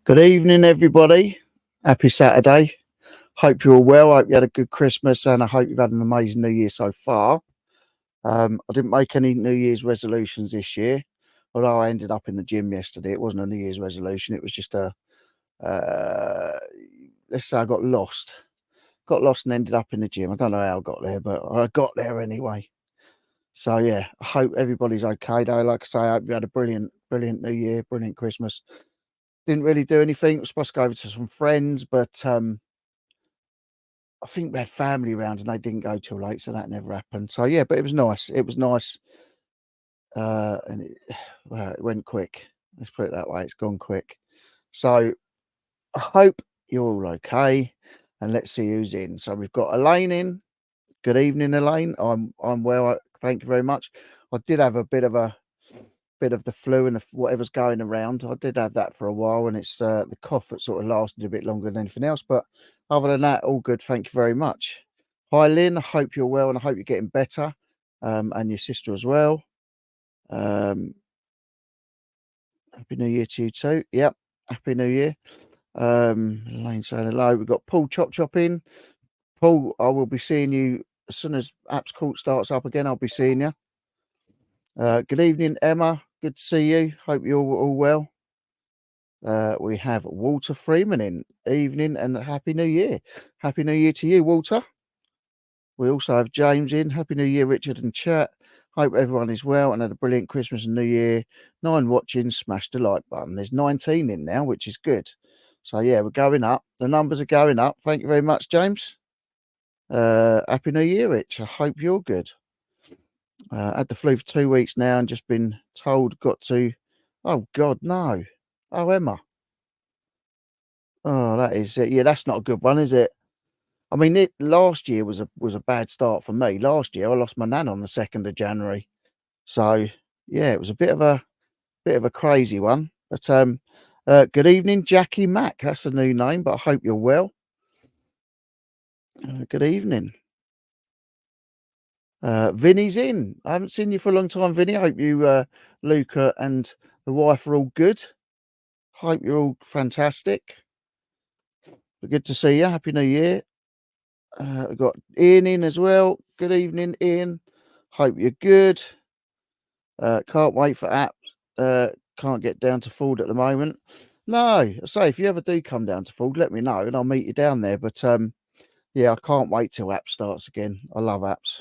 Good evening, everybody. Happy Saturday. Hope you're all well. Hope you had a good Christmas, and I hope you've had an amazing New Year so far. I didn't make any New Year's resolutions this year, although I ended up in the gym yesterday. It wasn't a New Year's resolution. It was just uh, let's say I got lost. Got lost and ended up in the gym. I don't know how I got there, but I got there anyway. So yeah, I hope everybody's okay though. Like I say, I hope you had a brilliant New Year, brilliant Christmas. Didn't really do anything. Was supposed to go over to some friends, but I think we had family around and they didn't go till late, so that never happened. So yeah, but it was nice. It was nice, and well, it went quick. Let's put it that way. It's gone quick. So I hope you're all okay, and let's see who's in. So we've got Elaine in. Good evening, Elaine. I'm well. Thank you very much. I did have a bit of the flu and whatever's going around. I did have that for a while, and it's the cough that sort of lasted a bit longer than anything else. But other than that, all good. Thank you very much. Hi, Lynn. I hope you're well, and I hope you're getting better, and your sister as well. Happy New Year to you too. Yep, Happy New Year. Elaine saying hello. We've got Paul Chop in. Paul, I will be seeing you as soon as Apps Court starts up again. I'll be seeing you. Good evening, Emma. Good to see you. Hope you're all well. We have Walter Freeman in. Evening and Happy New Year. Happy New Year to you, Walter. We also have James in. Happy New Year, Richard and chat. Hope everyone is well and had a brilliant Christmas and New Year. 9 watching, smash the like button. There's 19 in now, which is good. So yeah, we're going up. The numbers are going up. Thank you very much, James. Happy New Year, Rich. I hope you're good. Had the flu for 2 weeks now and just been told got to. Oh God, no. Oh, Emma. Oh, that is it. Yeah, that's not a good one, is it? I mean, last year was a bad start for me. Last year I lost my nan on the 2nd of January. So yeah, it was a bit of a crazy one. But good evening, Jackie Mack. That's a new name, but I hope you're well. Good evening. Vinny's in. I haven't seen you for a long time, Vinny. I hope you, Luca and the wife are all good. Hope you're all fantastic. But good to see you. Happy New Year. We've got Ian in as well. Good evening, Ian. Hope you're good. Can't wait for apps. Can't get down to Ford at the moment. No, I say if you ever do come down to Ford, let me know and I'll meet you down there. But yeah, I can't wait till apps starts again. I love apps.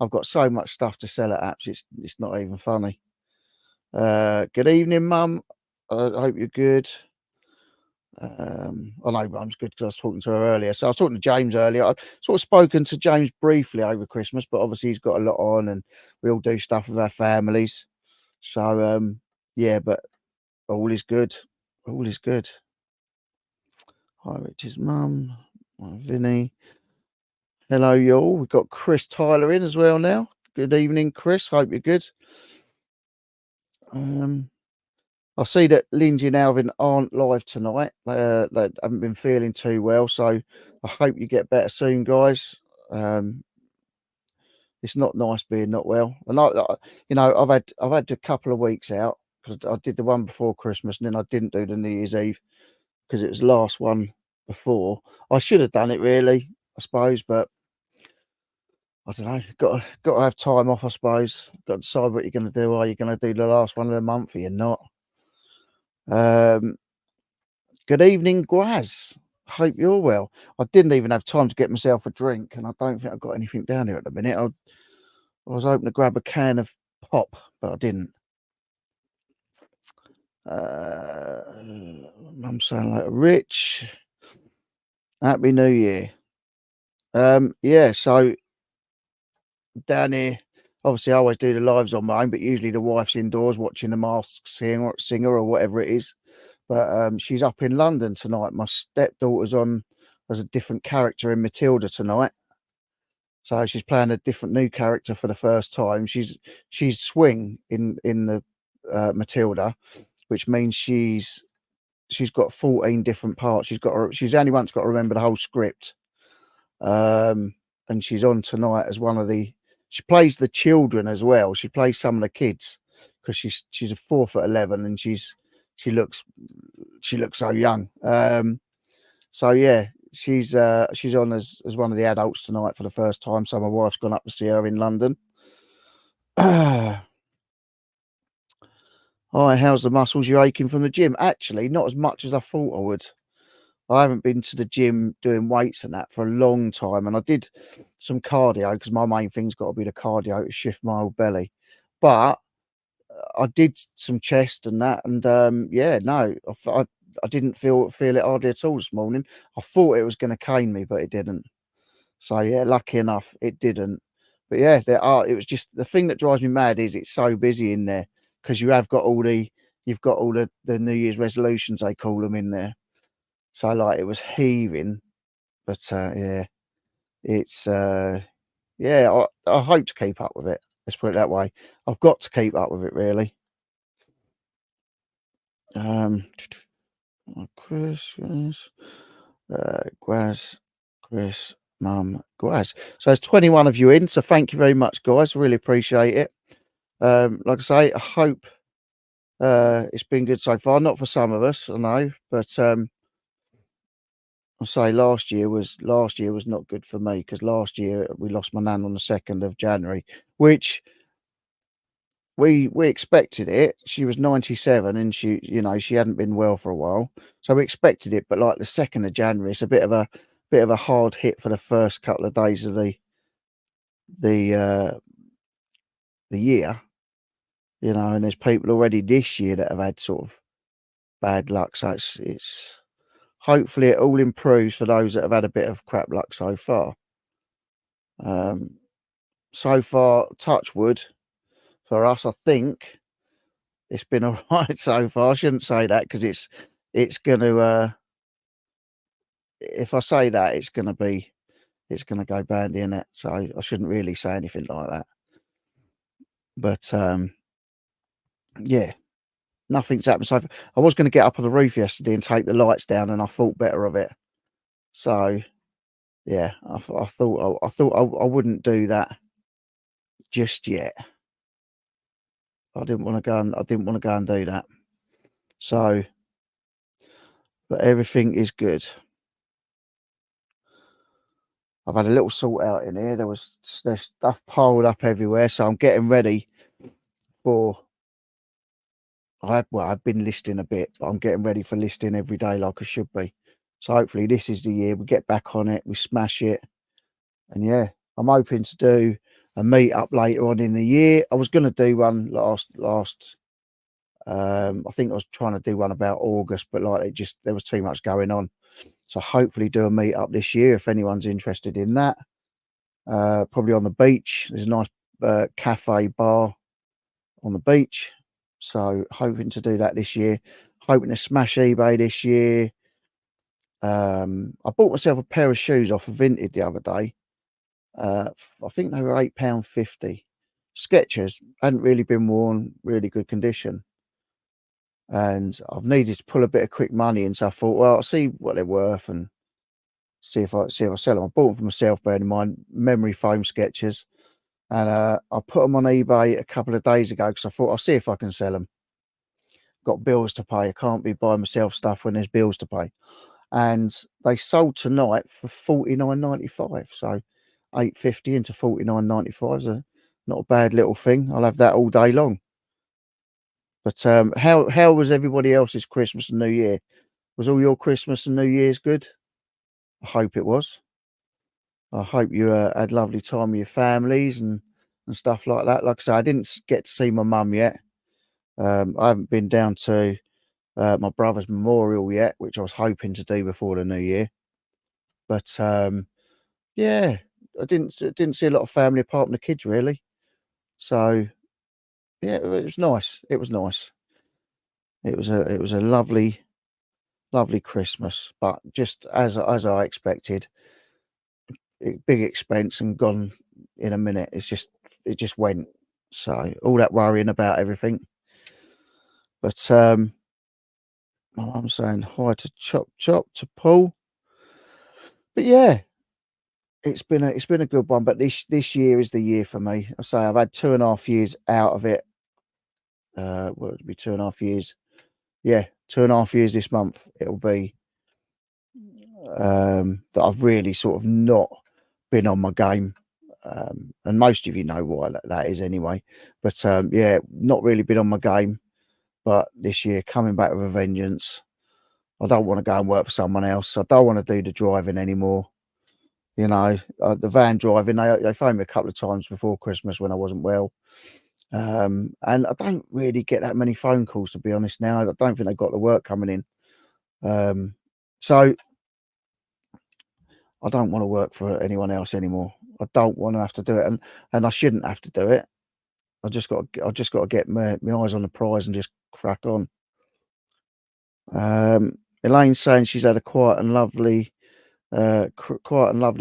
I've got so much stuff to sell at apps. It's not even funny. Good evening, Mum. I hope you're good. I know Mum's good because I was talking to her earlier. So I was talking to James earlier. I sort of spoken to James briefly over Christmas, but obviously he's got a lot on and we all do stuff with our families. So yeah, but all is good. All is good. Hi, Richard's mum. Hi, Vinny. Hello, y'all. We've got Chris Tyler in as well now. Good evening, Chris. Hope you're good. I see that Lindsay and Alvin aren't live tonight. They haven't been feeling too well, so I hope you get better soon, guys. It's not nice being not well, and I've had a couple of weeks out because I did the one before Christmas, and then I didn't do the New Year's Eve because it was the last one before. I should have done it really, I suppose, but I don't know. Got to have time off, I suppose. Got to decide what you're going to do. Are you going to do the last one of the month or you're not? Good evening, Gwaz. Hope you're well. I didn't even have time to get myself a drink, and I don't think I've got anything down here at the minute. I was hoping to grab a can of pop, but I didn't. I'm saying like Rich. Happy New Year. Yeah, so down here, obviously I always do the lives on mine, but usually the wife's indoors watching the Masked Singer or whatever it is. But she's up in London tonight. My stepdaughter's on as a different character in Matilda tonight. So she's playing a different new character for the first time. She's Swing in the Matilda, which means she's got 14 different parts. She's only once got to remember the whole script. And she's on tonight as she plays the children as well. She plays some of the kids because she's a 4'11" and she looks she looks so young. So yeah, she's on as one of the adults tonight for the first time. So my wife's gone up to see her in London. Hi, how's the muscles? You aching from the gym? Actually, not as much as I thought I would. I haven't been to the gym doing weights and that for a long time, and I did some cardio because my main thing's got to be the cardio to shift my old belly. But I did some chest and that, and yeah, no, I didn't feel it hardly at all this morning. I thought it was going to cane me, but it didn't. So yeah, lucky enough, it didn't. But yeah, it was just the thing that drives me mad is it's so busy in there because you've got all the New Year's resolutions they call them in there. So like it was heaving, but yeah, it's yeah, I hope to keep up with it. Let's put it that way. I've got to keep up with it really. Um, Christmas, Gwaz, Chris, Mum, Gwaz. So there's 21 of you in. So thank you very much, guys. Really appreciate it. Like I say, I hope it's been good so far. Not for some of us, I know, but I say last year was not good for me because last year we lost my nan on the 2nd of January, which we expected it. She was 97 and she hadn't been well for a while. So we expected it, but like the 2nd of January, it's a bit of a hard hit for the first couple of days of the uh the year, and there's people already this year that have had sort of bad luck. So it's hopefully it all improves for those that have had a bit of crap luck so far. So far, touch wood for us, I think it's been all right so far. I shouldn't say that because it's going to. If I say that, it's going to go bandy in it. So I shouldn't really say anything like that. But yeah, nothing's happened. So I was going to get up on the roof yesterday and take the lights down, and I thought better of it. So yeah, I thought I wouldn't do that just yet. I didn't want to go and do that. So, but everything is good. I've had a little sort out in here. There's stuff piled up everywhere, so I'm getting ready for. I've been listing a bit, but I'm getting ready for listing every day like I should be. So hopefully this is the year we get back on it, we smash it, and yeah, I'm hoping to do a meet up later on in the year. I was going to do one last. I think I was trying to do one about August, but like there was too much going on. So hopefully do a meet up this year if anyone's interested in that. Probably on the beach. There's a nice cafe bar on the beach. So hoping to do that this year. Hoping to smash eBay this year. I bought myself a pair of shoes off of Vinted the other day. I think they were £8.50. Skechers, hadn't really been worn, really good condition. And I've needed to pull a bit of quick money in, so I thought, well, I'll see what they're worth and see if I sell them. I bought them for myself, bearing in mind memory foam Skechers, and I put them on eBay a couple of days ago because I thought I'll see if I can sell them. Got bills to pay. I can't be buying myself stuff when there's bills to pay. And they sold tonight for $49.95. So £8.50 into $49.95 is not a bad little thing. I'll have that all day long. But how was everybody else's Christmas and New Year? Was all your Christmas and New Year's good? I hope it was. I hope you had a lovely time with your families and stuff like that. Like I say, I didn't get to see my mum yet. I haven't been down to my brother's memorial yet, which I was hoping to do before the New Year. But yeah, I didn't see a lot of family apart from the kids really. So yeah, it was nice. It was nice. It was a lovely Christmas, but just as I expected, big expense and gone in a minute. It just went. So all that worrying about everything. But my mum's saying hi to Chop to Paul. But yeah, it's been a good one. But this year is the year for me. I say I've had 2.5 years out of it. What would it be 2.5 years? Yeah, 2.5 years this month. It'll be that I've really sort of not been on my game. And most of you know why that is anyway. But yeah, not really been on my game. But this year, coming back with a vengeance. I don't want to go and work for someone else. I don't want to do the driving anymore. You know, the van driving, they phoned me a couple of times before Christmas when I wasn't well. And I don't really get that many phone calls, to be honest, now. I don't think they've got the work coming in. So I don't want to work for anyone else anymore. I don't want to have to do it, and I shouldn't have to do it. I just got to get my eyes on the prize and just crack on. Elaine's saying she's had a quiet and lovely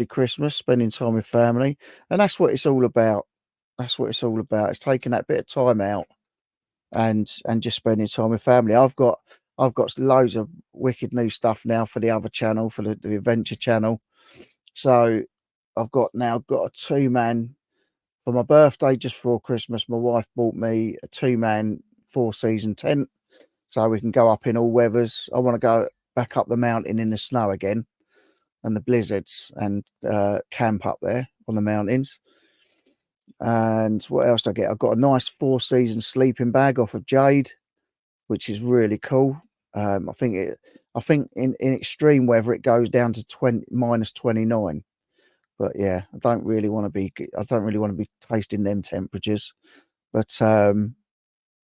Christmas, spending time with family, and that's what it's all about. That's what it's all about. It's taking that bit of time out and just spending time with family. I've got loads of wicked new stuff now for the other channel, for the adventure channel. So I've got a 2-man for my birthday just before Christmas. My wife bought me a 2-man 4-season tent, so we can go up in all weathers. I want to go back up the mountain in the snow again and the blizzards and camp up there on the mountains. And what else did I get? I got a nice 4-season sleeping bag off of Jade, which is really cool. I think in extreme weather it goes down to -29. But yeah, I don't really want to be tasting them temperatures. But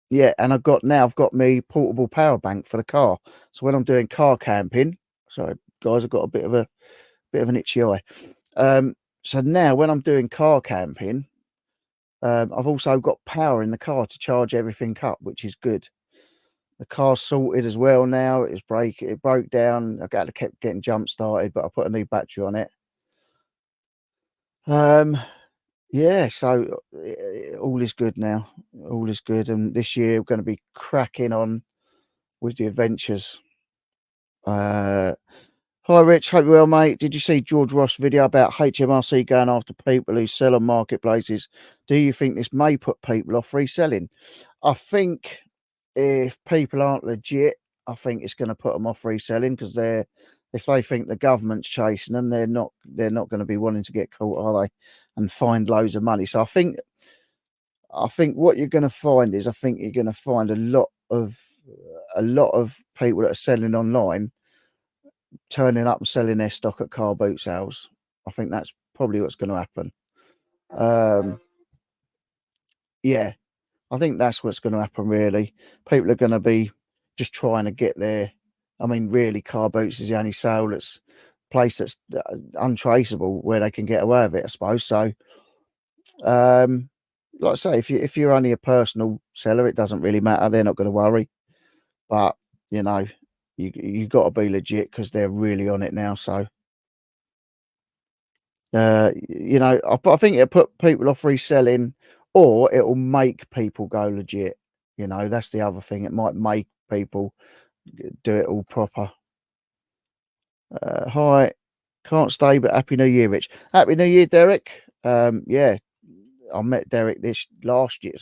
yeah, and I've got me portable power bank for the car. So when I'm doing car camping, sorry guys, I've got a bit of an itchy eye. So now when I'm doing car camping, I've also got power in the car to charge everything up, which is good. The car's sorted as well now. It broke down. I kept getting jump started, but I put a new battery on it. Yeah, so all is good now. All is good, and this year we're going to be cracking on with the adventures. Hi, Rich. Hope you're well, mate. Did you see George Ross' video about HMRC going after people who sell on marketplaces? Do you think this may put people off reselling? I think if people aren't legit, I think it's going to put them off reselling, because if they think the government's chasing them, they're not going to be wanting to get caught, are they? And find loads of money. So I think what you're going to find is, you're going to find a lot of people that are selling online turning up and selling their stock at car boot sales. I think that's probably what's going to happen. Yeah, I think that's what's going to happen, really. People are going to be just trying to get there. I mean, really, car boots is the only place that's untraceable where they can get away with it, I suppose. So, like I say, if you're only a personal seller, it doesn't really matter. They're not going to worry. But, you know, you got to be legit, because they're really on it now. So, you know, I think it'll put people off reselling, or it'll make people go legit. You know, that's the other thing. It might make people do it all proper. Hi, can't stay, but Happy New Year, Rich. Happy New Year, Derek. Yeah, I met Derek last year.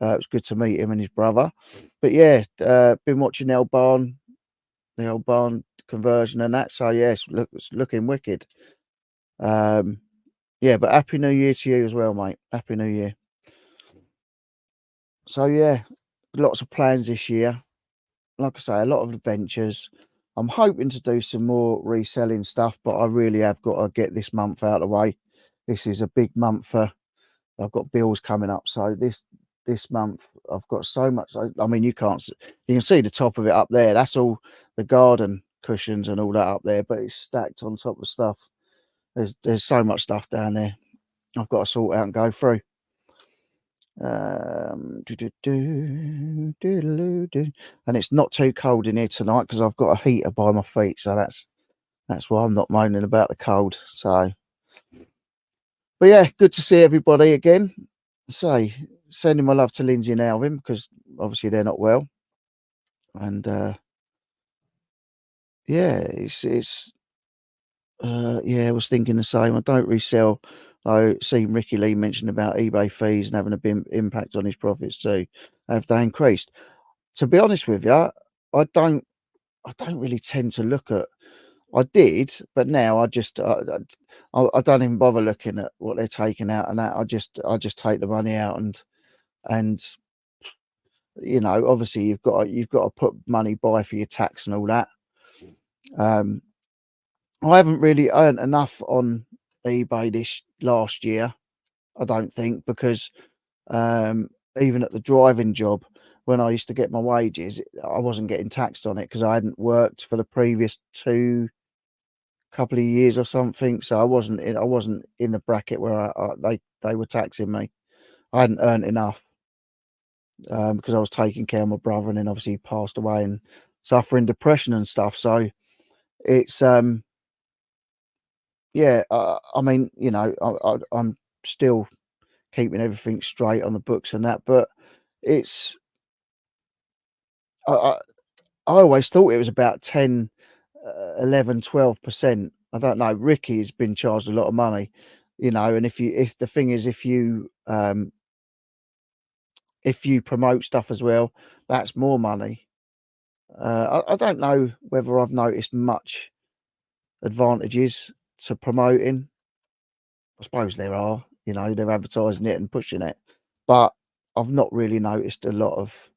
It was good to meet him and his brother. But yeah, been watching the old barn conversion and that. So yes, it's looking wicked. Yeah, but Happy New Year to you as well, mate. Happy New Year. So yeah, lots of plans this year. Like I say, a lot of adventures. I'm hoping to do some more reselling stuff, but I really have got to get this month out of the way. This is a big month I've got bills coming up. So this month I've got so much. I mean, you can see the top of it up there. That's all the garden cushions and all that up there, but it's stacked on top of stuff. There's so much stuff down there I've got to sort out and go through. And it's not too cold in here tonight, because I've got a heater by my feet, so that's why I'm not moaning about the cold. So, but yeah, good to see everybody again. Sending my love to Lindsay and Alvin, because obviously they're not well. And yeah, yeah, I was thinking the same. I don't resell. I seen Ricky Lee mention about eBay fees and having a big impact on his profits too. Have they increased? To be honest with you, I don't I don't really tend to look at. I did, but now I just I don't even bother looking at what they're taking out and that. I just take the money out and obviously you've got to put money by for your tax and all that. Um, I haven't really earned enough on eBay this last year, I don't think, because um, even at the driving job, when I used to get my wages, I wasn't getting taxed on it because I hadn't worked for the previous two couple of years or something. So I wasn't in the bracket where they were taxing me. I hadn't earned enough because I was taking care of my brother, and then obviously he passed away and suffering depression and stuff. So it's yeah. I mean, I'm still keeping everything straight on the books and that, but it's I, I, I always thought it was about 10, 11, 12%. I don't know. Ricky's been charged a lot of money, and if the thing is, if you promote stuff as well, that's more money. I don't know whether I've noticed much advantages to promoting. I suppose there are, they're advertising it and pushing it, but I've not really noticed a lot of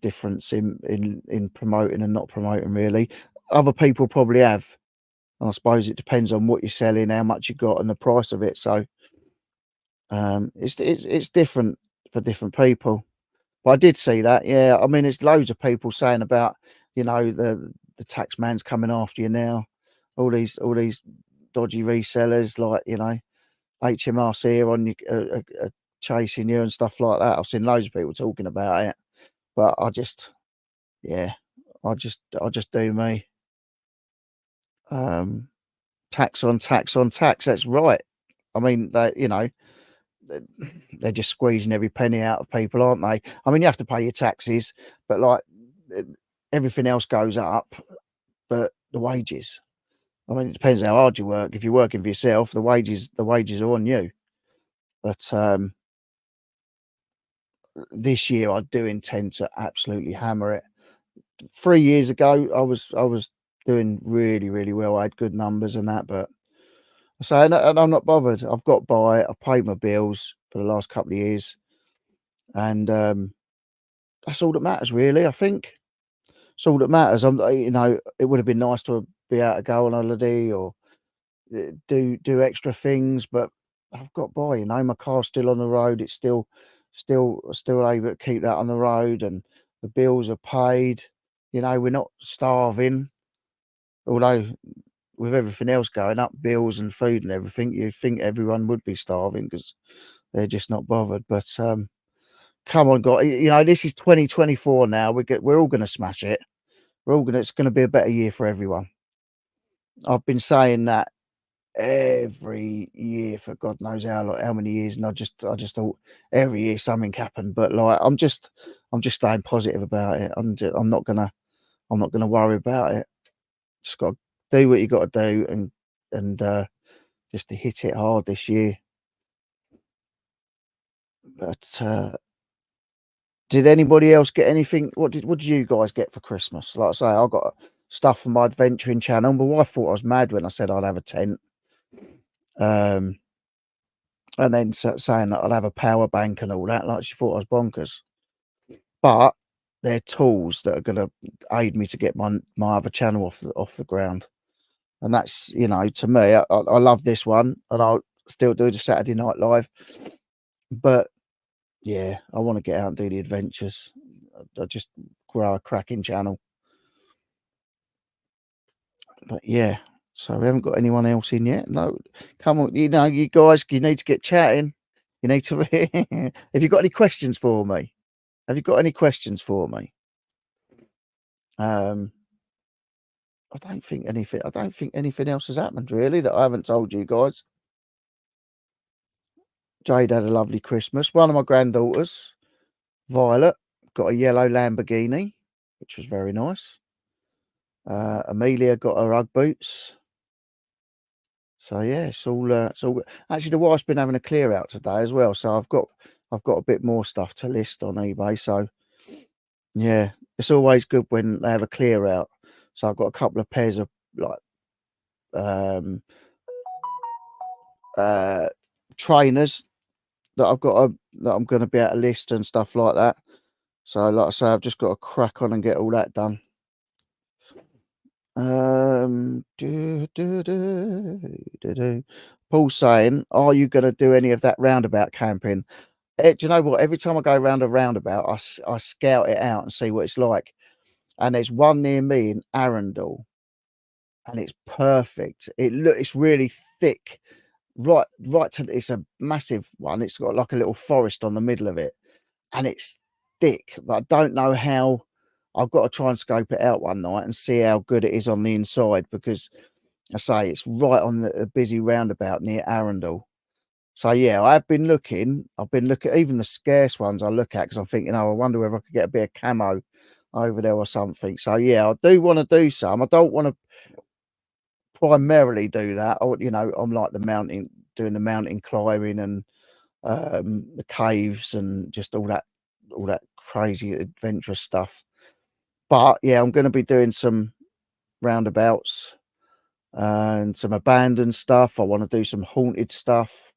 difference in promoting and not promoting really. Other people probably have, and I suppose it depends on what you're selling, how much you got, and the price of it. So it's different for different people. But I did see that, yeah. I mean, there's loads of people saying about, the tax man's coming after you now. All these dodgy resellers, like, HMRC are on you, chasing you and stuff like that. I've seen loads of people talking about it, but yeah, I just do me. Um, tax on tax on tax. That's right. I mean, they- they're just squeezing every penny out of people, aren't they? I mean, you have to pay your taxes, but like uh, everything else goes up, but the wages. I mean, it depends how hard you work. If you're working for yourself, the wages are on you. But this year, I do intend to absolutely hammer it. 3 years ago, I was doing really really well. I had good numbers and that, but and I'm not bothered. I've got by. I've paid my bills for the last couple of years, and that's all that matters, really. I think it's all that matters. It would have been nice to be able to go on holiday or do extra things, but I've got by. My car's still on the road. It's still able to keep that on the road, and the bills are paid. We're not starving, although with everything else going up, bills and food and everything, you'd think everyone would be starving because they're just not bothered. But come on, God, this is 2024 now. We're all gonna smash it. It's gonna be a better year for everyone. I've been saying that every year for God knows how many years, and I just thought every year something happened. But like I'm just staying positive about it. I'm not gonna worry about it. Just got to do what you got to do, and just to hit it hard this year. But did anybody else get anything? What did you guys get for Christmas? Like I say, I got stuff from my adventuring channel. My wife thought I was mad when I said I'd have a tent. Um, and then saying that I'd have a power bank and all that. Like she thought I was bonkers. But they're tools that are going to aid me to get my other channel off the ground. And that's, to me, I love this one, and I'll still do the Saturday Night Live. But yeah, I want to get out and do the adventures. I just grow a cracking channel. But yeah, so we haven't got anyone else in yet. No, come on, you guys, you need to get chatting. You need to. Have you got any questions for me? Have you got any questions for me? Um, I don't think anything else has happened really that I haven't told you guys. Jade had a lovely Christmas. One of my granddaughters, Violet, got a yellow Lamborghini, which was very nice. Amelia got her Ugg boots. So yeah, it's all. Actually, the wife's been having a clear out today as well. So I've got a bit more stuff to list on eBay. So Yeah, it's always good when they have a clear out. So I've got a couple of pairs of like um uh trainers that that I'm gonna be able to list and stuff like that. So like I say, I've just got to crack on and get all that done. Paul's saying, "Are you gonna do any of that roundabout camping?" Do you know what? Every time I go round a roundabout, I scout it out and see what it's like. And there's one near me in Arundel, and it's perfect. It's really thick, right to it's a massive one. It's got like a little forest on the middle of it, and it's thick. But I don't know how. I've got to try and scope it out one night and see how good it is on the inside because I say it's right on the busy roundabout near Arundel. So yeah, I've been looking. I've been looking even the scarce ones I look at because I'm thinking, oh, I wonder whether I could get a bit of camo over there or something. So yeah, I do want to do some. I don't want to primarily do that. I'm like doing the mountain climbing and the caves and just all that crazy adventurous stuff. But yeah, I'm going to be doing some roundabouts and some abandoned stuff. I want to do some haunted stuff.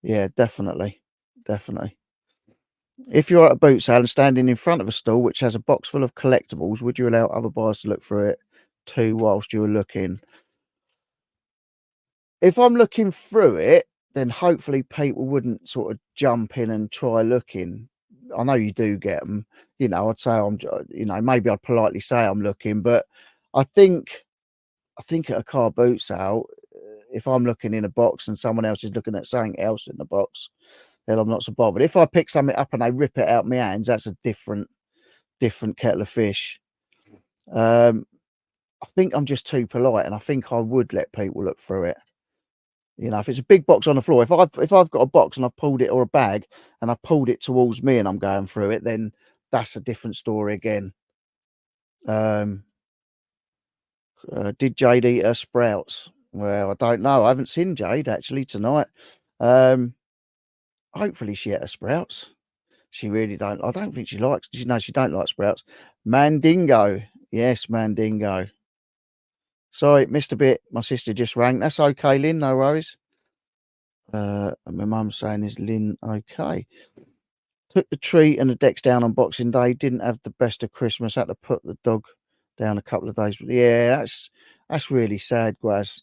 Yeah, definitely, definitely. If you're at a boot sale and standing in front of a stall which has a box full of collectibles, would you allow other buyers to look through it too whilst you were looking? If I'm looking through it, then hopefully people wouldn't sort of jump in and try looking. I know you do get them. I'd say maybe I'd politely say I'm looking, but I think I think at a car boot sale, if I'm looking in a box and someone else is looking at something else in the box, then I'm not so bothered. If I pick something up and they rip it out my hands, that's a different kettle of fish. Um, I think I'm just too polite, and I think I would let people look through it. If it's a big box on the floor, if I've got a box and I've pulled it or a bag and I've pulled it towards me and I'm going through it, then that's a different story again. Um, did Jade eat her sprouts? Well, I don't know. I haven't seen Jade actually tonight. Um, hopefully she ate her sprouts. She really don't. I don't think she likes. She don't like sprouts. Mandingo, yes, Mandingo. Sorry, missed a bit. My sister just rang. That's okay, Lynn. No worries. My mum's saying, is Lynn okay? Took the tree and the decks down on Boxing Day. Didn't have the best of Christmas. Had to put the dog down a couple of days. Yeah, that's really sad, Gwaz.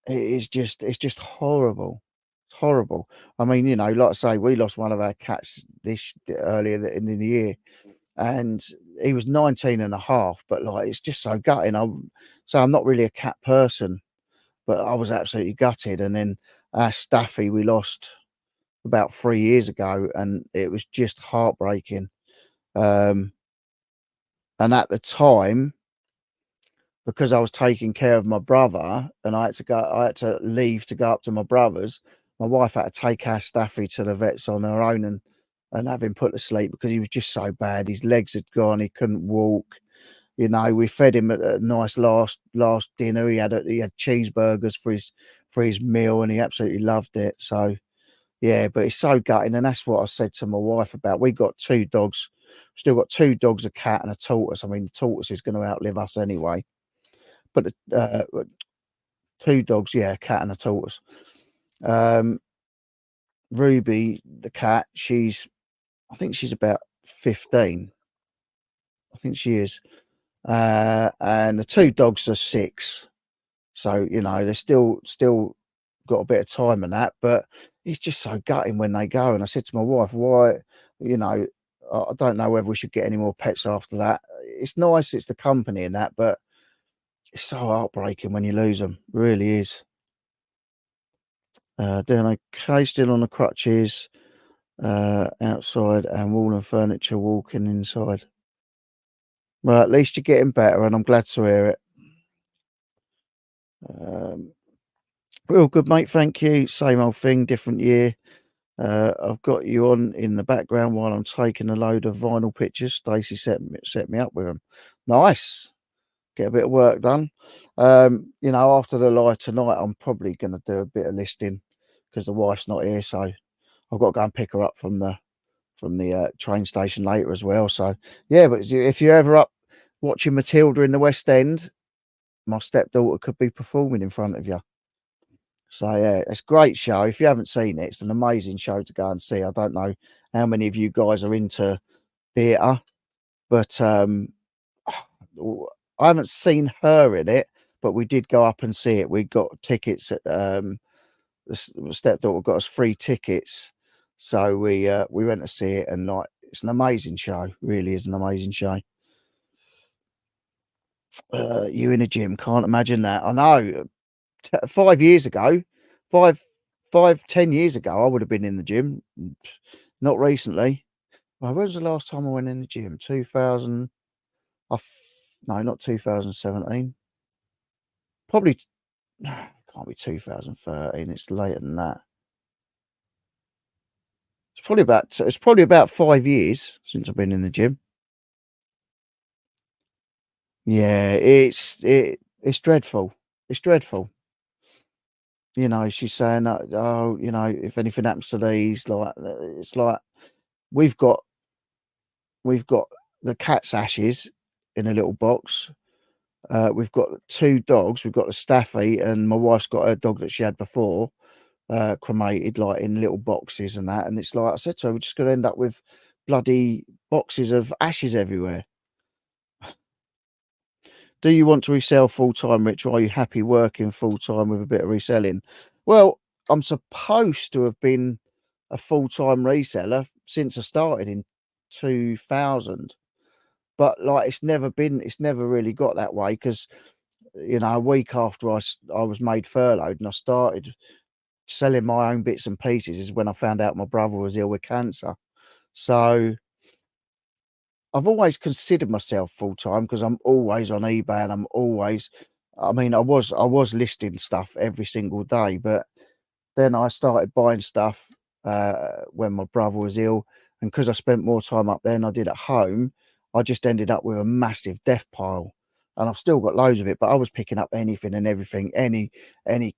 It's just horrible. It's horrible. I mean, like I say, we lost one of our cats earlier in the year, and he was 19 and a half. But like, it's just so gutting. I'm not really a cat person, but I was absolutely gutted. And then our Staffy we lost about 3 years ago, and it was just heartbreaking. Um, and at the time, because I was taking care of my brother and I had to leave to go up to my brother's, my wife had to take our Staffy to the vets on her own and have him put to sleep because he was just so bad. His legs had gone, he couldn't walk. We fed him a nice last dinner. He had cheeseburgers for his meal, and he absolutely loved it. So yeah, but it's so gutting, and that's what I said to my wife about. We got two dogs, still got two dogs, a cat, and a tortoise. I mean, the tortoise is going to outlive us anyway. But two dogs, yeah, a cat and a tortoise. Um, Ruby, the cat, I think she's about 15. I think she is. And the two dogs are 6. So, they're still got a bit of time in that, but it's just so gutting when they go. And I said to my wife, why, you know, I don't know whether we should get any more pets after that. It's nice, it's the company and that, but it's so heartbreaking when you lose them. Really is. Doing okay, still on the crutches, outside and wall and furniture, walking inside. Well, at least you're getting better, and I'm glad to hear it. Um, real good, mate. Thank you. Same old thing, different year. I've got you on in the background while I'm taking a load of vinyl pictures. Stacey set me up with them. Nice. Get a bit of work done. After the live tonight, I'm probably going to do a bit of listing because the wife's not here, so I've got to go and pick her up from from the train station later as well. So yeah, but if you're ever up watching Matilda in the West End, my stepdaughter could be performing in front of you. So yeah, it's a great show. If you haven't seen it, it's an amazing show to go and see. I don't know how many of you guys are into theatre, but I haven't seen her in it, but we did go up and see it. We got tickets at the stepdaughter got us free tickets, so we went to see it, and like it's an amazing show. Really is an amazing show. You in a gym? Can't imagine that. I know. 5 years ago, five, 10 years ago, I would have been in the gym. Not recently. Well, when was the last time I went in the gym? 2000. No, not 2017. Probably no, it can't be 2013. It's later than that. It's probably about 5 years since I've been in the gym. Yeah, it's dreadful. It's dreadful. You know, she's saying that, oh, you know, if anything happens to these, like it's like we've got we've got the cat's ashes in a little box. We've got two dogs. We've got the Staffy, and my wife's got her dog that she had before, cremated, like in little boxes and that. And it's like I said to her, we're just going to end up with bloody boxes of ashes everywhere. Do you want to resell full time, Rich, or are you happy working full time with a bit of reselling? Well, I'm supposed to have been a full time reseller since I started in 2000, but like it's never really got that way because you know a week after I was made furloughed and I started selling my own bits and pieces is when I found out my brother was ill with cancer. So I've always considered myself full time because I'm always on eBay and I'm always, I mean, I was listing stuff every single day, but then I started buying stuff when my brother was ill, and because I spent more time up there than I did at home, I just ended up with a massive death pile. And I've still got loads of it, but I was picking up anything and everything, any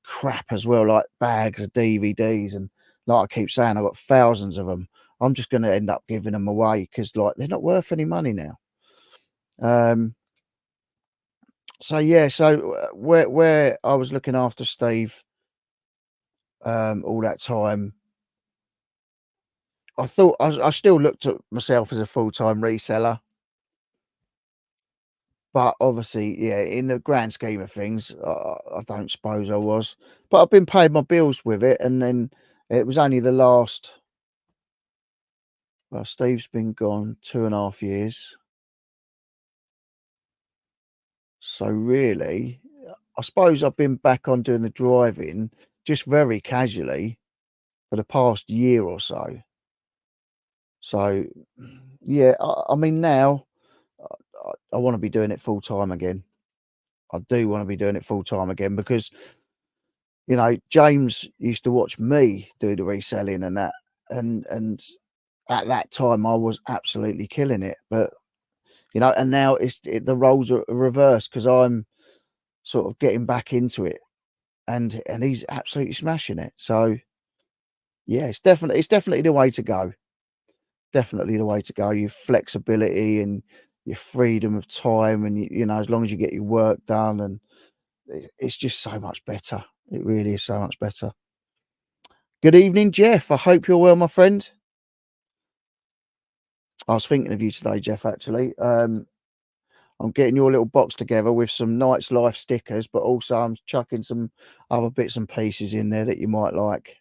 crap as well, like bags of DVDs, and like I keep saying, I've got thousands of them. I'm just going to end up giving them away because like they're not worth any money now. Um, so yeah, so where I was looking after Steve all that time, I thought I still looked at myself as a full-time reseller, but obviously, yeah, in the grand scheme of things, I don't suppose I was. But I've been paying my bills with it, and then it was only the last. Well, Steve's been gone 2.5 years, so really, I suppose I've been back on doing the driving just very casually for the past year or so. So, yeah, I mean now I want to be doing it full time again. I do want to be doing it full time again because you know James used to watch me do the reselling and that, and at that time I was absolutely killing it. But you know, and now the roles are reversed because I'm sort of getting back into it, and he's absolutely smashing it. So yeah, it's definitely the way to go. Definitely the way to go. Your flexibility and your freedom of time, and you know, as long as you get your work done, and it's just so much better. It really is so much better. Good evening, Jeff. I hope you're well, my friend. I was thinking of you today, Jeff, actually. I'm getting your little box together with some Knights Life stickers, but also I'm chucking some other bits and pieces in there that you might like.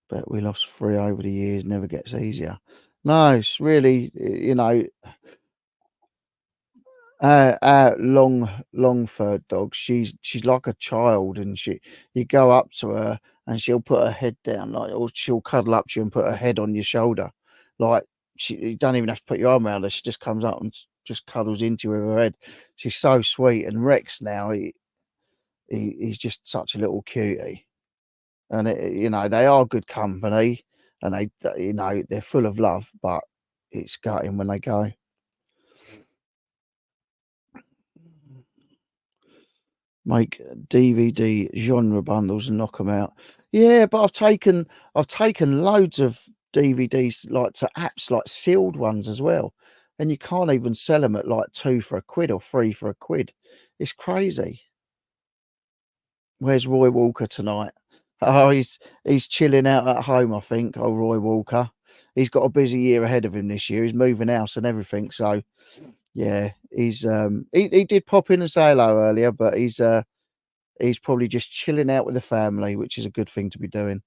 Bet we lost 3 over the years, never gets easier. No, it's really, you know, our long-furred dog, she's like a child, and you go up to her and she'll put her head down, like, or she'll cuddle up to you and put her head on your shoulder. Like, you don't even have to put your arm around her, she just comes up and just cuddles into you with her head. She's so sweet, and Rex now, he's just such a little cutie, and you know, they are good company, and you know, they're full of love, but it's gutting when they go. Make DVD genre bundles and knock them out. Yeah, but I've taken loads of DVDs, like, to apps, like sealed ones as well, and you can't even sell them at, like, 2 for a quid or 3 for a quid. It's crazy. Where's Roy Walker tonight? Oh, he's chilling out at home, I think, old Roy Walker. He's got a busy year ahead of him this year. He's moving house and everything, so yeah, he did pop in and say hello earlier, but he's probably just chilling out with the family, which is a good thing to be doing.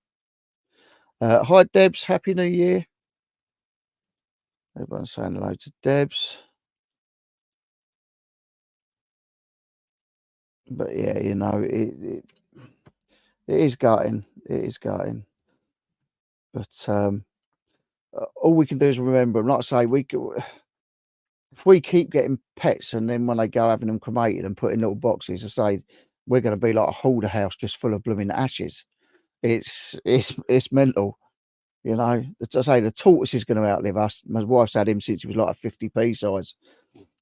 Hi Debs, happy New Year. Everyone's saying hello to Debs. But yeah, it is gutting. It is gutting. But all we can do is remember 'em. Like I say, if we keep getting pets and then when they go having them cremated and put in little boxes, I say we're going to be like a hoarder house just full of blooming ashes. It's mental. As I say, the tortoise is going to outlive us. My wife's had him since he was like a 50p size.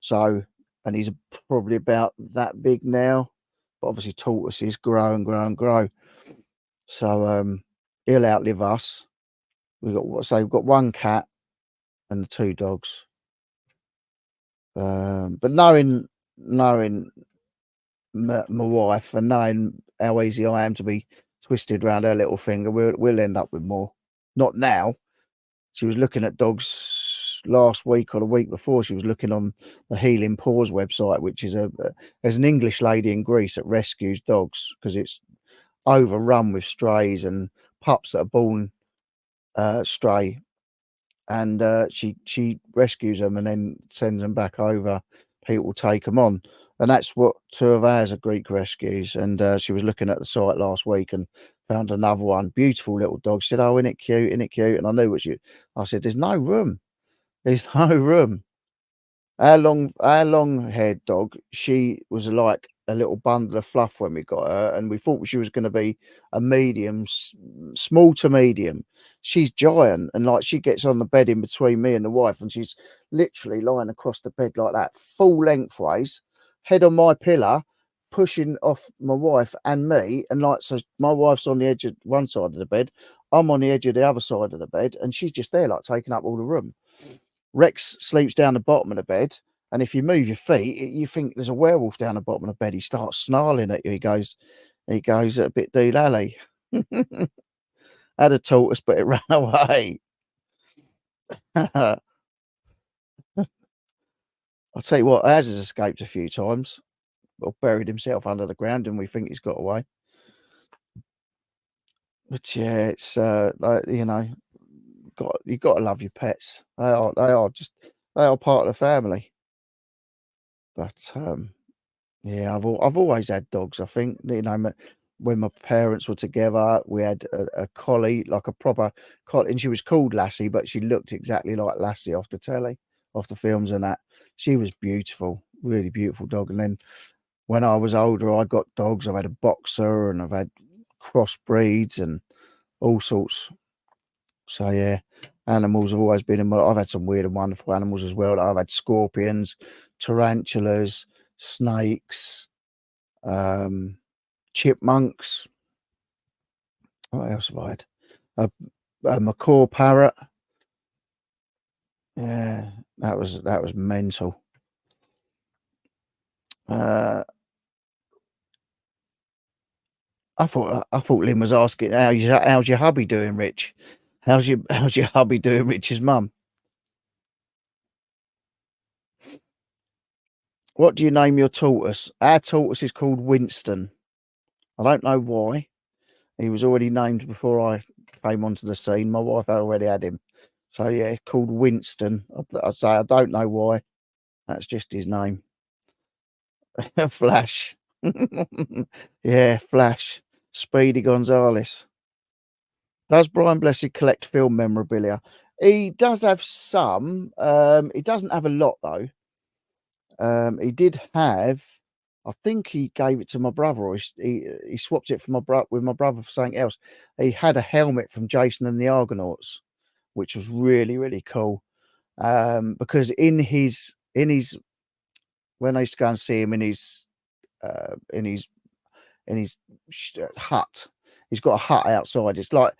So, and he's probably about that big now. But obviously, tortoises grow and grow and grow. So, he'll outlive us. We've got one cat and the two dogs. But knowing my wife and knowing how easy I am to be twisted around her little finger, we'll end up with more. Not now. She was looking at dogs last week or the week before. She was looking on the Healing Paws website, which is there's an English lady in Greece that rescues dogs because it's overrun with strays and pups that are born stray, and she rescues them and then sends them back over. People take them on, and that's what two of ours are Greek rescues. And she was looking at the site last week and found another one, beautiful little dog. She said, "Oh, isn't it cute? Isn't it cute?" And I knew what you. I said, "There's no room. There's no room." Our long-haired dog, she was like a little bundle of fluff when we got her, and we thought she was gonna be a small to medium. She's giant, and, like, she gets on the bed in between me and the wife, and she's literally lying across the bed like that, full lengthways, head on my pillow, pushing off my wife and me, and, like, so my wife's on the edge of one side of the bed, I'm on the edge of the other side of the bed, and she's just there, like, taking up all the room. Rex sleeps down the bottom of the bed, and if you move your feet, you think there's a werewolf down the bottom of the bed. He starts snarling at you. He goes a bit doolally. Had a tortoise, but it ran away. I'll tell you what, ours has escaped a few times, or buried himself under the ground, and we think he's got away. But yeah, it's like you got to love your pets. They are part of the family. But yeah, I've always had dogs. I think when my parents were together, we had a collie, like a proper collie, and she was called Lassie, but she looked exactly like Lassie off the telly, off the films and that. She was beautiful, really beautiful dog. And then when I was older, I got dogs. I've had a boxer and I've had crossbreeds and all sorts. So yeah, animals have always been in my. I've had some weird and wonderful animals as well. I've had scorpions, tarantulas, snakes, um, chipmunks. What else have I had? A, a macaw parrot. Yeah, that was mental. Uh, I thought Lynn was asking how's your hubby doing, Rich? How's your hubby doing, Rich's mum? What do you name your tortoise? Our tortoise is called Winston. I don't know why. He was already named before I came onto the scene. My wife already had him. So yeah, called Winston. I'd say I don't know why. That's just his name. Flash. Yeah, Flash. Speedy Gonzales. Does Brian Blessed collect film memorabilia? He does have some. He doesn't have a lot though. He did have. I think he gave it to my brother, or he swapped it for with my brother for something else. He had a helmet from Jason and the Argonauts, which was really really cool. Because in his when I used to go and see him in his in his hut. He's got a hut outside. It's like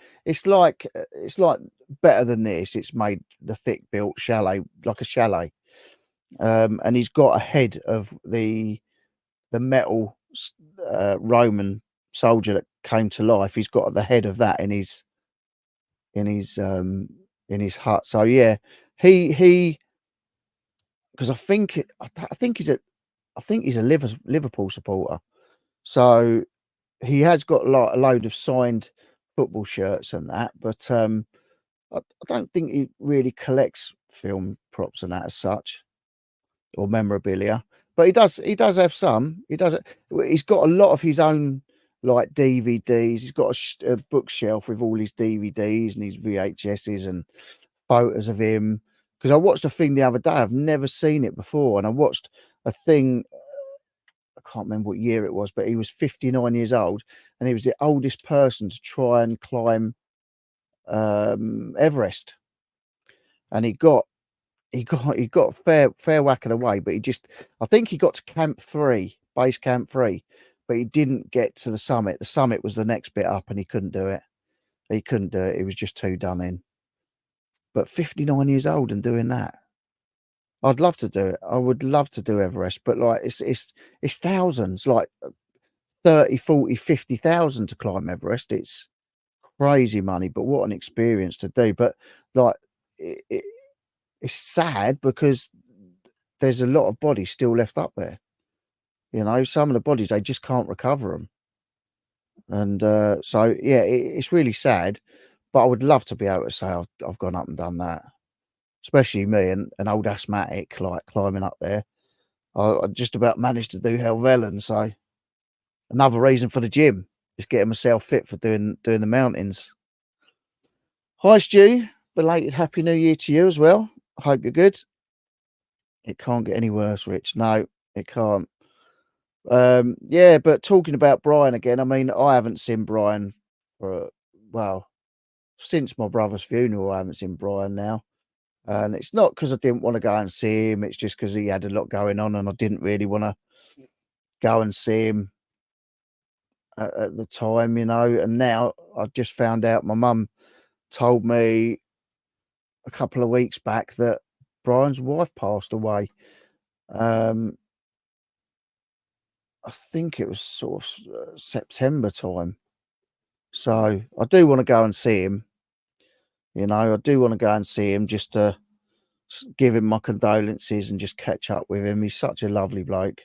better than this. It's made the thick built chalet, like a chalet. And he's got a head of the metal Roman soldier that came to life. He's got the head of that in his um in his hut. So yeah, he because I think he's a Liverpool supporter. So he has got like a load of signed football shirts and that, but I don't think he really collects film props and that as such, or memorabilia. But he does have some. He's got a lot of his own like DVDs. He's got a bookshelf with all his DVDs and his VHSs and photos of him. Because I watched a thing the other day. I've never seen it before, and I watched a thing. I can't remember what year it was, but he was 59 years old, and he was the oldest person to try and climb Everest, and he got a fair whack of the way, but I think he got to base camp 3, but he didn't get to the summit. The summit was the next bit up, and he couldn't do it. He couldn't do it. He was just too done in. But 59 years old and doing that, I'd love to do it. I would love to do Everest, but like it's thousands, like 30, 40, 50,000 to climb Everest. It's crazy money, but what an experience to do. But like it's sad because there's a lot of bodies still left up there. Some of the bodies, they just can't recover them. And so, yeah, it's really sad. But I would love to be able to say I've gone up and done that, especially me, and an old asthmatic, like climbing up there. I just about managed to do Helvellyn. So another reason for the gym is getting myself fit for doing the mountains. Hi, Stu. Belated Happy New Year to you as well. I hope you're good. It can't get any worse, Rich. No, it can't. Yeah, but talking about Brian again, I mean, I haven't seen Brian for, well, since my brother's funeral, I haven't seen Brian now. And it's not because I didn't want to go and see him. It's just because he had a lot going on and I didn't really want to go and see him at the time, And now I've just found out, my mum told me a couple of weeks back that Brian's wife passed away. I think it was sort of September time. So I do want to go and see him. I do want to go and see him just to give him my condolences and just catch up with him. He's such a lovely bloke.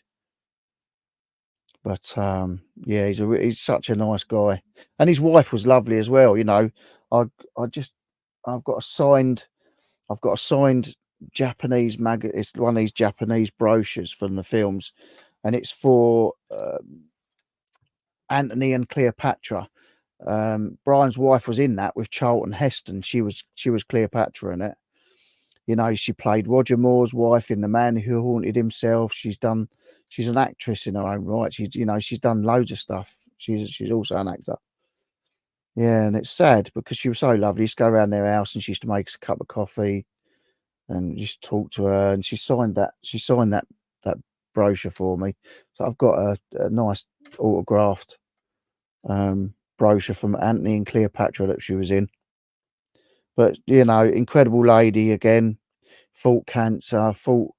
But yeah, he's such a nice guy, and his wife was lovely as well. I've got a signed Japanese It's one of these Japanese brochures from the films, and it's for Anthony and Cleopatra. Brian's wife was in that with Charlton Heston. She was Cleopatra in it. She played Roger Moore's wife in The Man Who Haunted Himself. She's an actress in her own right. She's done loads of stuff. She's also an actor. Yeah, and it's sad because she was so lovely. Used to go around their house and she used to make us a cup of coffee and just talk to her. And she signed that brochure for me. So I've got a nice autographed brochure from Anthony and Cleopatra that she was in. But incredible lady again. Fought cancer. Fought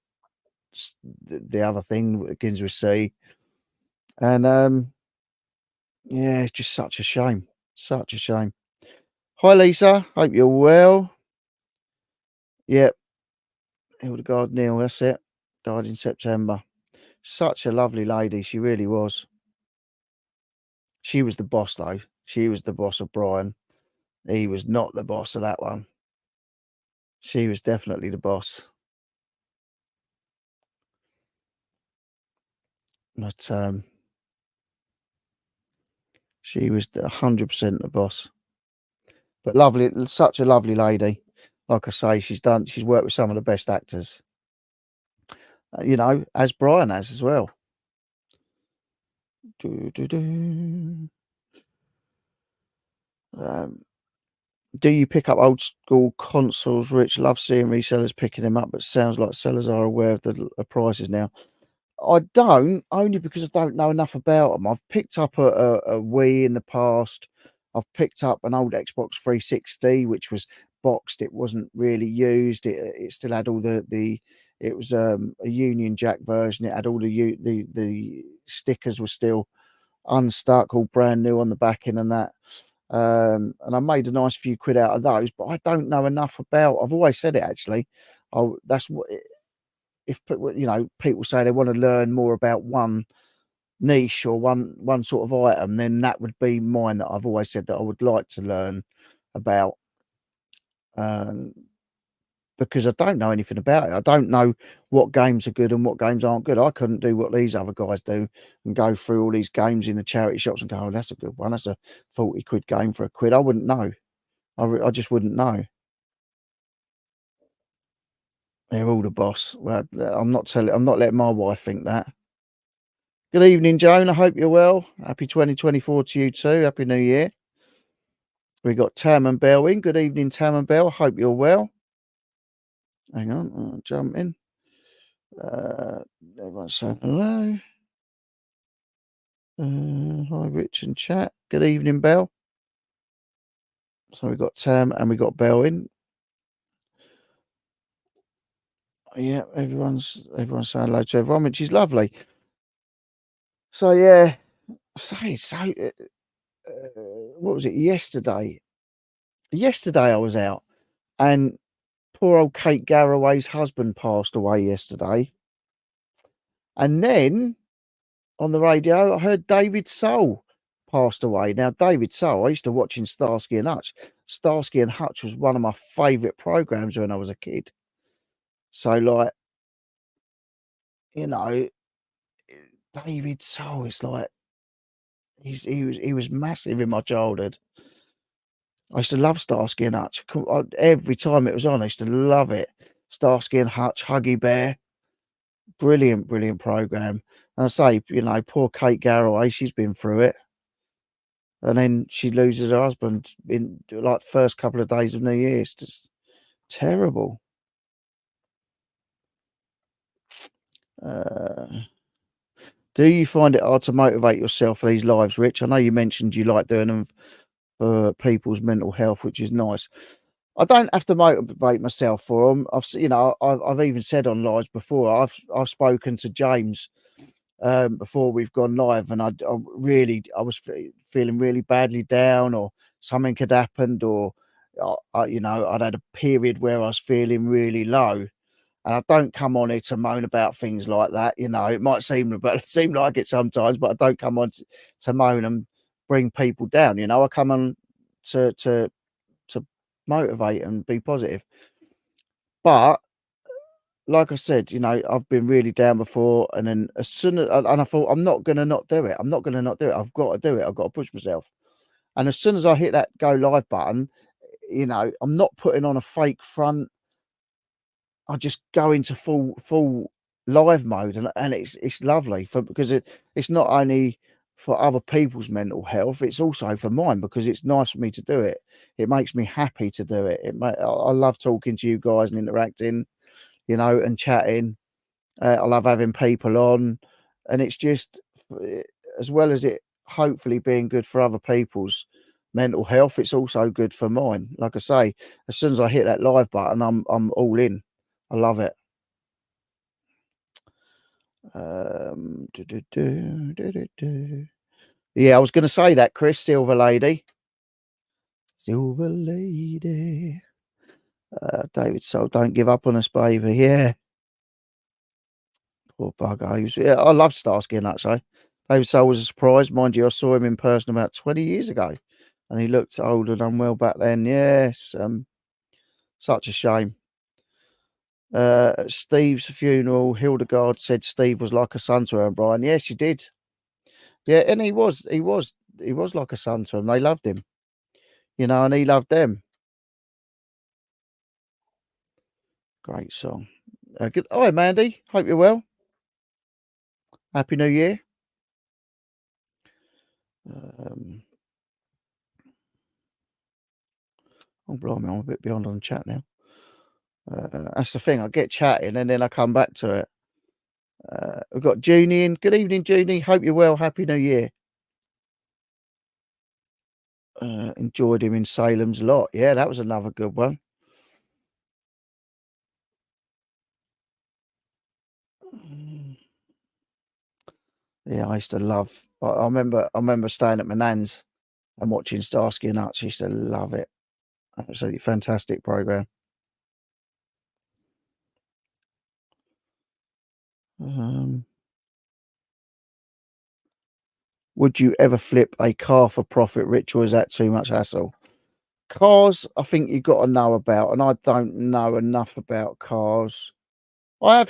the other thing begins with C. And yeah, it's just such a shame. Such a shame. Hi, Lisa. Hope you're well. Yep. Hildegard Neal, that's it. Died in September. Such a lovely lady. She really was. She was the boss, though. She was the boss of Brian. He was not the boss of that one. She was definitely the boss. But she was 100% the boss. But lovely, such a lovely lady. Like I say, she's worked with some of the best actors. As Brian has as well. Do you pick up old school consoles, Rich? Love seeing resellers picking them up, but sounds like sellers are aware of the prices now. I don't, only because I don't know enough about them. I've picked up a Wii in the past. I've picked up an old Xbox 360, which was boxed. It wasn't really used. It still had all the it was a Union Jack version. It had all the stickers were still unstuck, all brand new on the backing and that. And I made a nice few quid out of those, but I don't know enough about. I've always said it actually. That's what if people say they want to learn more about one niche or one sort of item, then that would be mine. That I've always said that I would like to learn about, um, because I don't know anything about it. I don't know what games are good and what games aren't good. I couldn't do what these other guys do and go through all these games in the charity shops and go, "Oh, that's a good one. That's a 40 quid game for a quid." I wouldn't know. I just wouldn't know. They're all the boss. Well, I'm not letting my wife think that. Good evening, Joan. I hope you're well. Happy 2024 to you too. Happy New Year. We got Tam and Bell in. Good evening, Tam and Bell. Hope you're well. Hang on, I'll jump in. Everyone's saying hello. Hi, Rich and chat. Good evening, Bell. So we got Tam and we got Bell in. Yeah, everyone's saying hello to everyone, which is lovely. So yeah, what was it yesterday? Yesterday I was out and poor old Kate Garraway's husband passed away yesterday. And then on the radio, I heard David Soul passed away. Now, David Soul, I used to watch in Starsky and Hutch. Starsky and Hutch was one of my favourite programs when I was a kid. So, like, you know, David Soul is like he was massive in my childhood. I used to love Starsky and Hutch. Every time it was on, I used to love it. Starsky and Hutch, Huggy Bear, brilliant, brilliant program. And I say, poor Kate Garraway, she's been through it. And then she loses her husband in like first couple of days of New Year's. Just terrible. Uh, do you find it hard to motivate yourself for these lives, Rich? I know you mentioned you like doing them for people's mental health, which is nice. I don't have to motivate myself for them. I've even said on lives before. I've spoken to James before we've gone live, and I was feeling really badly down, or something had happened, or I'd had a period where I was feeling really low, and I don't come on here to moan about things like that. It might seem like it sometimes, but I don't come on to moan and bring people down. I come on to motivate and be positive. But like I said, I've been really down before, and then as soon as and I thought, I'm not gonna not do it. I'm not gonna not do it. I've got to do it. I've got to push myself. And as soon as I hit that go live button, I'm not putting on a fake front. I just go into full live mode, and it's lovely because it's not only for other people's mental health, it's also for mine, because it's nice for me to do it. It makes me happy to do it. I love talking to you guys and interacting, and chatting. I love having people on, and it's just eh, as well as it hopefully being good for other people's mental health, it's also good for mine. Like I say, as soon as I hit that live button, I'm all in. I love it. Yeah, I was going to say that, Chris. Silver Lady, Silver Lady. David Soul, don't give up on us, baby. Yeah, poor bugger. Yeah, I love Starsky and Hutch. David Soul was a surprise, mind you. I saw him in person about 20 years ago, and he looked old and unwell back then. Yes, such a shame. At Steve's funeral, Hildegard said Steve was like a son to her, and Brian. Yes, she did. Yeah, and he was like a son to them. They loved him, and he loved them. Great song. Good. Hi, Mandy. Hope you're well. Happy New Year. Um, oh, blimey, I'm a bit behind on the chat now. That's the thing. I get chatting and then I come back to it. We've got Junie in. Good evening, Junie. Hope you're well. Happy New Year. Enjoyed him in Salem's Lot. Yeah, that was another good one. Mm. Yeah, I used to love. I remember staying at my nan's and watching Starsky and Hutch. I used to love it. Absolutely fantastic program. Um, would you ever flip a car for profit, Rich, or is that too much hassle? Cars, I think you've got to know about, and I don't know enough about cars. I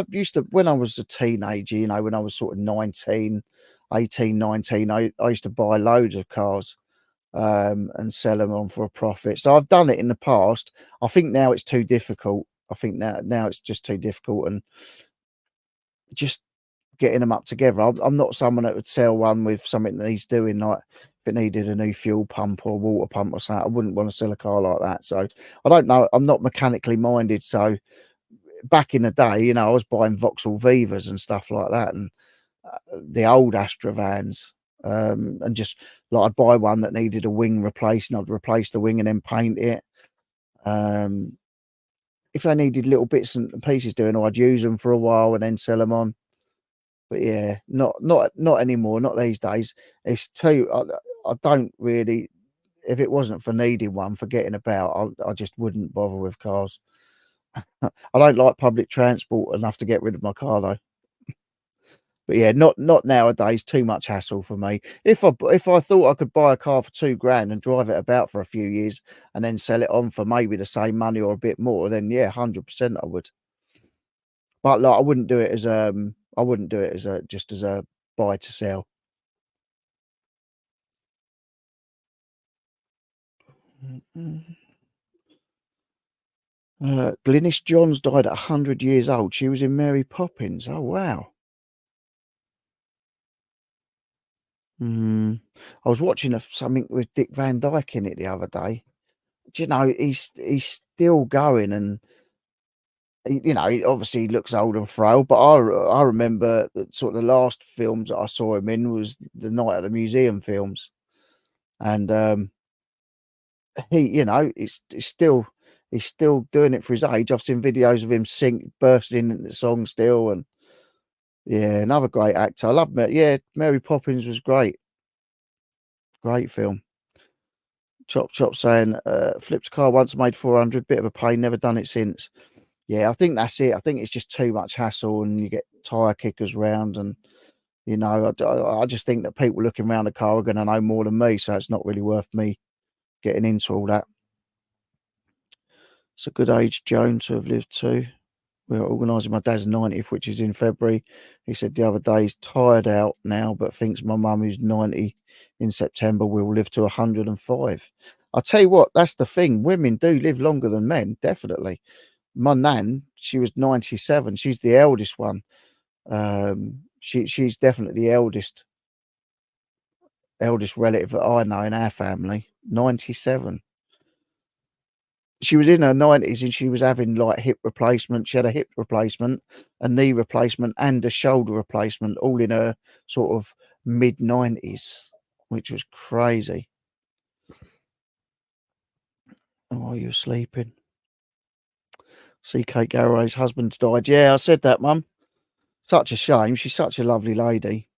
used to, when I was a teenager, when I was sort of 19, 18, 19, I used to buy loads of cars and sell them on for a profit. So I've done it in the past. I think now it's too difficult. I think now it's just too difficult and just getting them up together. I'm not someone that would sell one with something that he's doing, like if it needed a new fuel pump or water pump or something. I wouldn't want to sell a car like that. So I don't know. I'm not mechanically minded. So back in the day, I was buying Vauxhall Vivas and stuff like that, and the old Astra vans. And just like I'd buy one that needed a wing replaced, and I'd replace the wing and then paint it. Um, if they needed little bits and pieces doing, or I'd use them for a while and then sell them on. But yeah, not anymore. Not these days. It's too. I don't really. If it wasn't for needing one, for getting about, I just wouldn't bother with cars. I don't like public transport enough to get rid of my car though. But yeah, not nowadays. Too much hassle for me. If I thought I could buy a car for 2 grand and drive it about for a few years and then sell it on for maybe the same money or a bit more, then yeah, 100% I would. But like, I wouldn't do it as a just as a buy to sell. Mm-mm. Glynis Johns died at 100 years old. She was in Mary Poppins. Oh wow. Mm. I was watching something with Dick Van Dyke in it the other day. Do you know he's still going, and he obviously looks old and frail. But I remember that sort of the last films that I saw him in was the Night at the Museum films, and he's still doing it for his age. I've seen videos of him bursting into song still, and yeah, another great actor. I love yeah, Mary Poppins was great. Great film. Chop Chop saying, flipped a car once, made 400, bit of a pain, never done it since. Yeah, I think that's it. I think it's just too much hassle and you get tire kickers round and, I just think that people looking around the car are going to know more than me, so it's not really worth me getting into all that. It's a good age, Joan, to have lived to. We're organising my dad's 90th, which is in February. He said the other day he's tired out now, but thinks my mum, who's 90 in September, will live to 105. I'll tell you what, that's the thing. Women do live longer than men, definitely. My nan, she was 97. She's the eldest one. She's definitely the eldest relative that I know in our family. 97. She was in her 90s and she was having like hip replacement. She had a hip replacement, a knee replacement, and a shoulder replacement, all in her sort of mid 90s, which was crazy. Oh, are you sleeping? CK Garraway's husband's died. Yeah, I said that, Mum. Such a shame. She's such a lovely lady.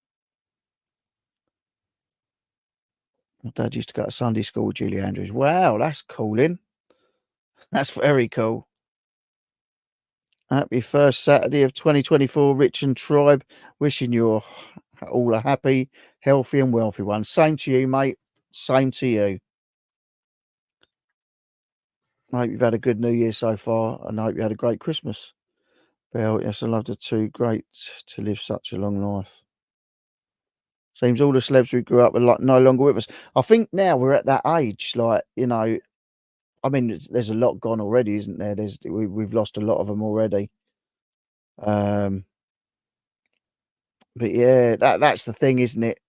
My dad used to go to Sunday school with Julie Andrews. Wow, that's cool, in. That's very cool. Happy first Saturday of 2024, Rich and Tribe. Wishing you all a happy, healthy, and wealthy one. Same to you, mate. Same to you. I hope you've had a good New Year so far, and I hope you had a great Christmas. Bell, yes, I loved it too. Great to live such a long life. Seems all the celebs we grew up with like no longer with us. I think now we're at that age, like I mean, there's a lot gone already, isn't there? We've lost a lot of them already. Um, but yeah, that's the thing, isn't it?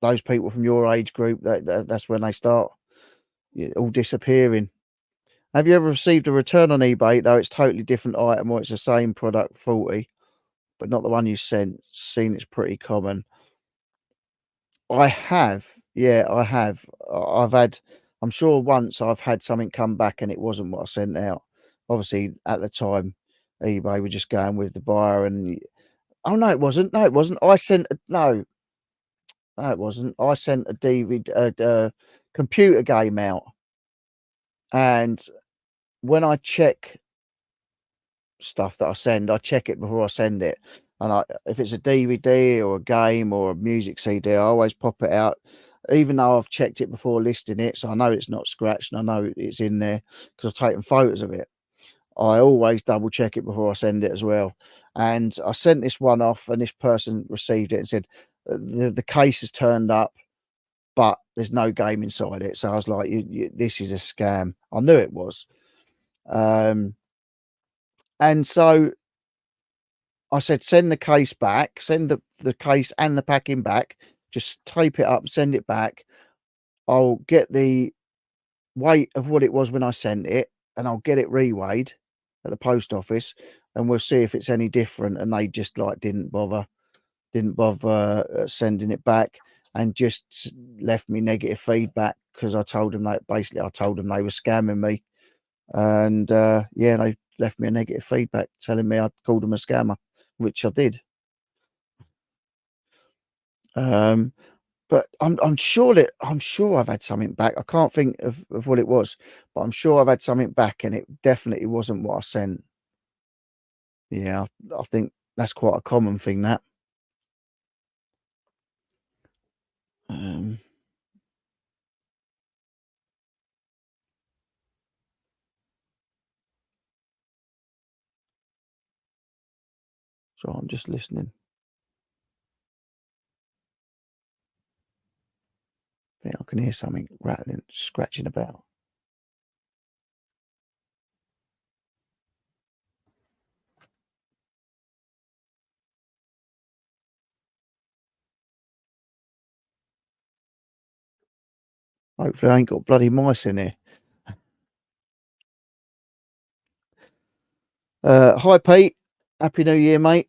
Those people from your age group, that's when they start all disappearing. Have you ever received a return on eBay, though it's totally different item or it's the same product, 40? but not the one you seen it's pretty common. I have, yeah, I have. I've had I'm sure once I've had something come back and it wasn't what I sent out. Obviously, at the time, eBay were just going with the buyer and oh, no, it wasn't. No, it wasn't. I sent a no, it wasn't. I sent a DVD computer game out, and when I check stuff that I check it before I send it. And if it's a DVD or a game or a music CD, I always pop it out, even though I've checked it before listing it, so I know it's not scratched and I know it's in there because I've taken photos of it. I always double check it before I send it as well. And I sent this one off, and this person received it and said the case has turned up, but there's no game inside it. So I was like, "This is a scam." I knew it was. Um, and so I said, "Send the case back, send the case and the packing back, just tape it up, send it back. I'll get the weight of what it was when I sent it, and I'll get it reweighed at the post office, and we'll see if it's any different." And they just, like, didn't bother, sending it back, and just left me negative feedback because I told them that basically, I told them they were scamming me. And, yeah, they left me a negative feedback telling me I'd called them a scammer, which I did. Um, but I'm sure I've had something back. I can't think of what it was, but I'm sure I've had something back, and it definitely wasn't what I sent. Yeah, I think that's quite a common thing, that. Um, so I'm just listening. I think I can hear something rattling, scratching about. Hopefully I ain't got bloody mice in here. Hi Pete. Happy New Year, mate.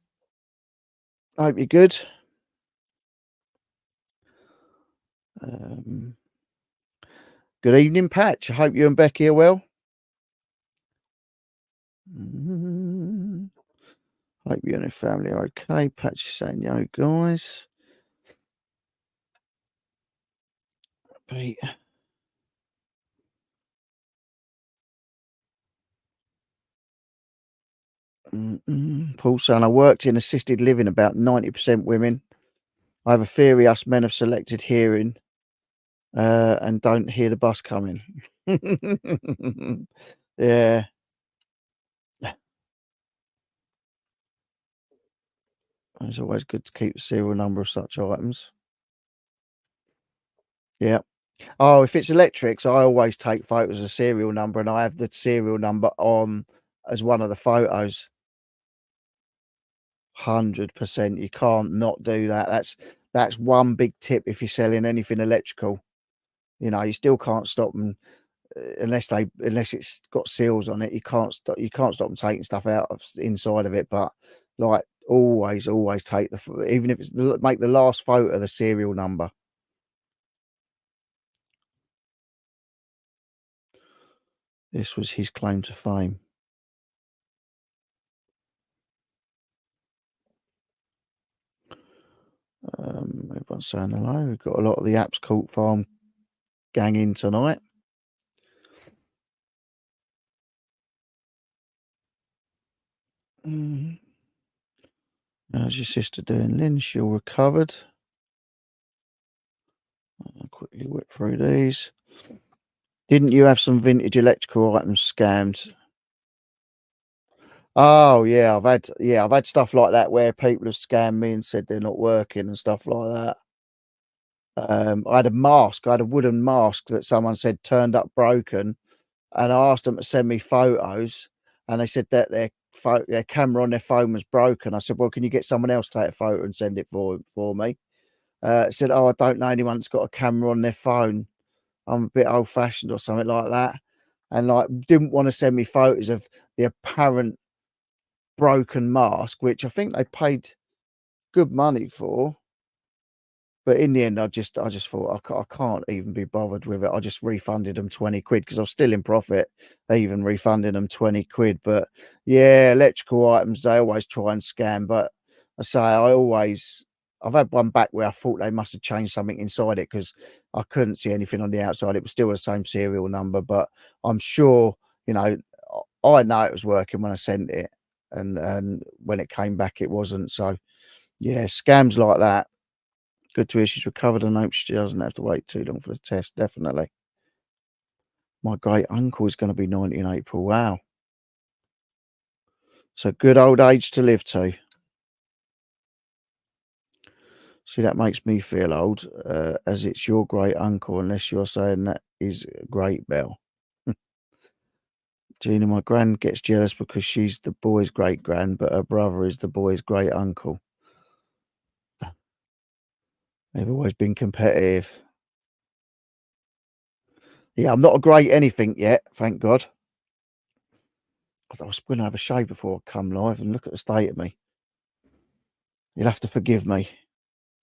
Hope you're good. Um, Good evening, Patch. I hope you and Becky are well. Hope you and your family are okay. Patch is saying, yo, guys. Pete. Paul saying, I worked in assisted living, about 90% women. I have a theory us men have selected hearing and don't hear the bus coming. Yeah. It's always good to keep the serial number of such items. Yeah. Oh, if it's electrics, I always take photos of serial number, and I have the serial number on as one of the photos. 100%. You can't not do that. That's one big tip if you're selling anything electrical. You know, you still can't stop them unless it's got seals on it. You can't stop them taking stuff out of inside of it. But like always take even if it's make the last photo the serial number. This was his claim to fame. Everyone's saying hello. We've got a lot of the Apps Court Farm gang in tonight. How's your sister doing, Lynn? She all recovered? I'll quickly whip through these. Didn't you have some vintage electrical items scammed? Oh yeah, I've had stuff like that where people have scammed me and said they're not working and stuff like that. I had a mask. I had a wooden mask that someone said turned up broken, and I asked them to send me photos, and they said that their camera on their phone was broken. I said, "Well, can you get someone else to take a photo and send it for me?" Said, "Oh, I don't know anyone that's got a camera on their phone. I'm a bit old fashioned or something like that," and like didn't want to send me photos of the apparent broken mask, which I think they paid good money for. But in the end, I just thought I can't even be bothered with it. I just refunded them 20 quid because I was still in profit, even refunding them 20 quid. But yeah, electrical items, they always try and scam. But I say, I've had one back where I thought they must have changed something inside it because I couldn't see anything on the outside. It was still the same serial number, but I'm sure, you know, I know it was working when I sent it. And when it came back, it wasn't. So yeah, scams like that. Good to hear she's recovered and hope she doesn't have to wait too long for the test, definitely. My great uncle is gonna be 90 in April, wow. So good old age to live to. See, that makes me feel old, as it's your great uncle, unless you're saying that is great, Belle. Gina, my gran gets jealous because she's the boy's great gran, but her brother is the boy's great uncle. They've always been competitive. Yeah, I'm not a great anything yet, thank God. I was gonna have a shave before I come live and look at the state of me. You'll have to forgive me.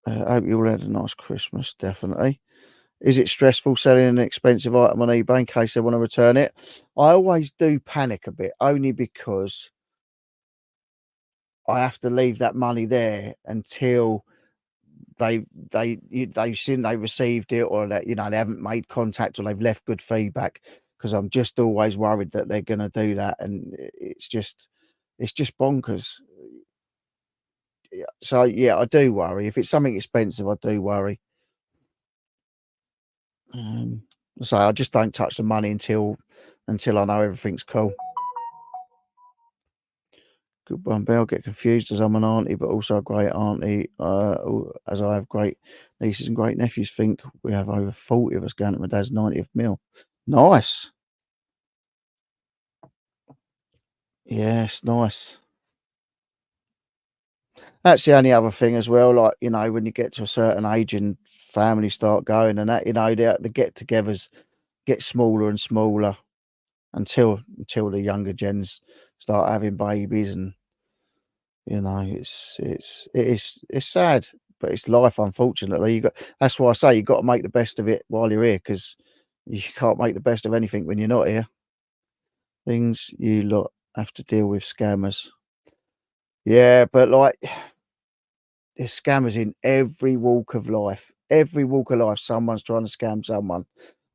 I hope you all had a nice Christmas, definitely. Is it stressful selling an expensive item on eBay in case they want to return it? I always do panic a bit, only because I have to leave that money there until they've seen they received it, or that they haven't made contact, or they've left good feedback. Because I'm just always worried that they're going to do that, and it's just bonkers. Yeah, so yeah, I do worry. If it's something expensive, I do worry. Um, so I just don't touch the money until I know everything's cool. Good one, Belle. Get confused as I'm an auntie, but also a great auntie. As I have great nieces and great nephews. Think we have over 40 of us going to my dad's 90th meal. Nice. Yes, nice. That's the only other thing as well. Like, when you get to a certain age and families start going and that, the get-togethers get smaller and smaller until the younger gens start having babies. And it's sad, but it's life, unfortunately. That's why I say you got to make the best of it while you're here, because you can't make the best of anything when you're not here. Things you lot have to deal with scammers. Yeah, but like there's scammers in every walk of life. Every walk of life, someone's trying to scam someone.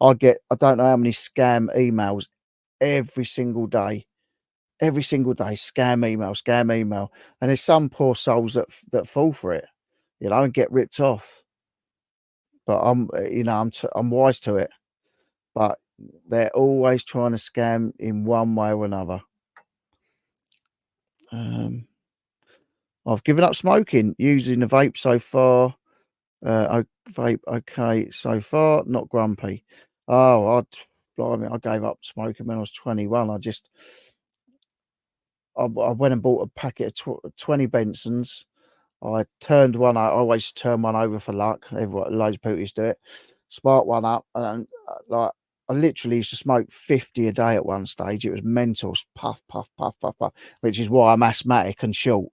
I don't know how many scam emails every single day. Every single day, scam email, and there's some poor souls that fall for it, and get ripped off. But I'm wise to it. But they're always trying to scam in one way or another. Um, I've given up smoking, using the vape so far. Vape okay so far, not grumpy. Oh, blimey, I gave up smoking when I was 21. I went and bought a packet of 20 Bensons. I turned one I always turn one over for luck. Everyone, loads of people used to do it. Spark one up, and like I literally used to smoke 50 a day at one stage. It was mental. Puff, puff, puff, puff, puff, which is why I'm asthmatic and short.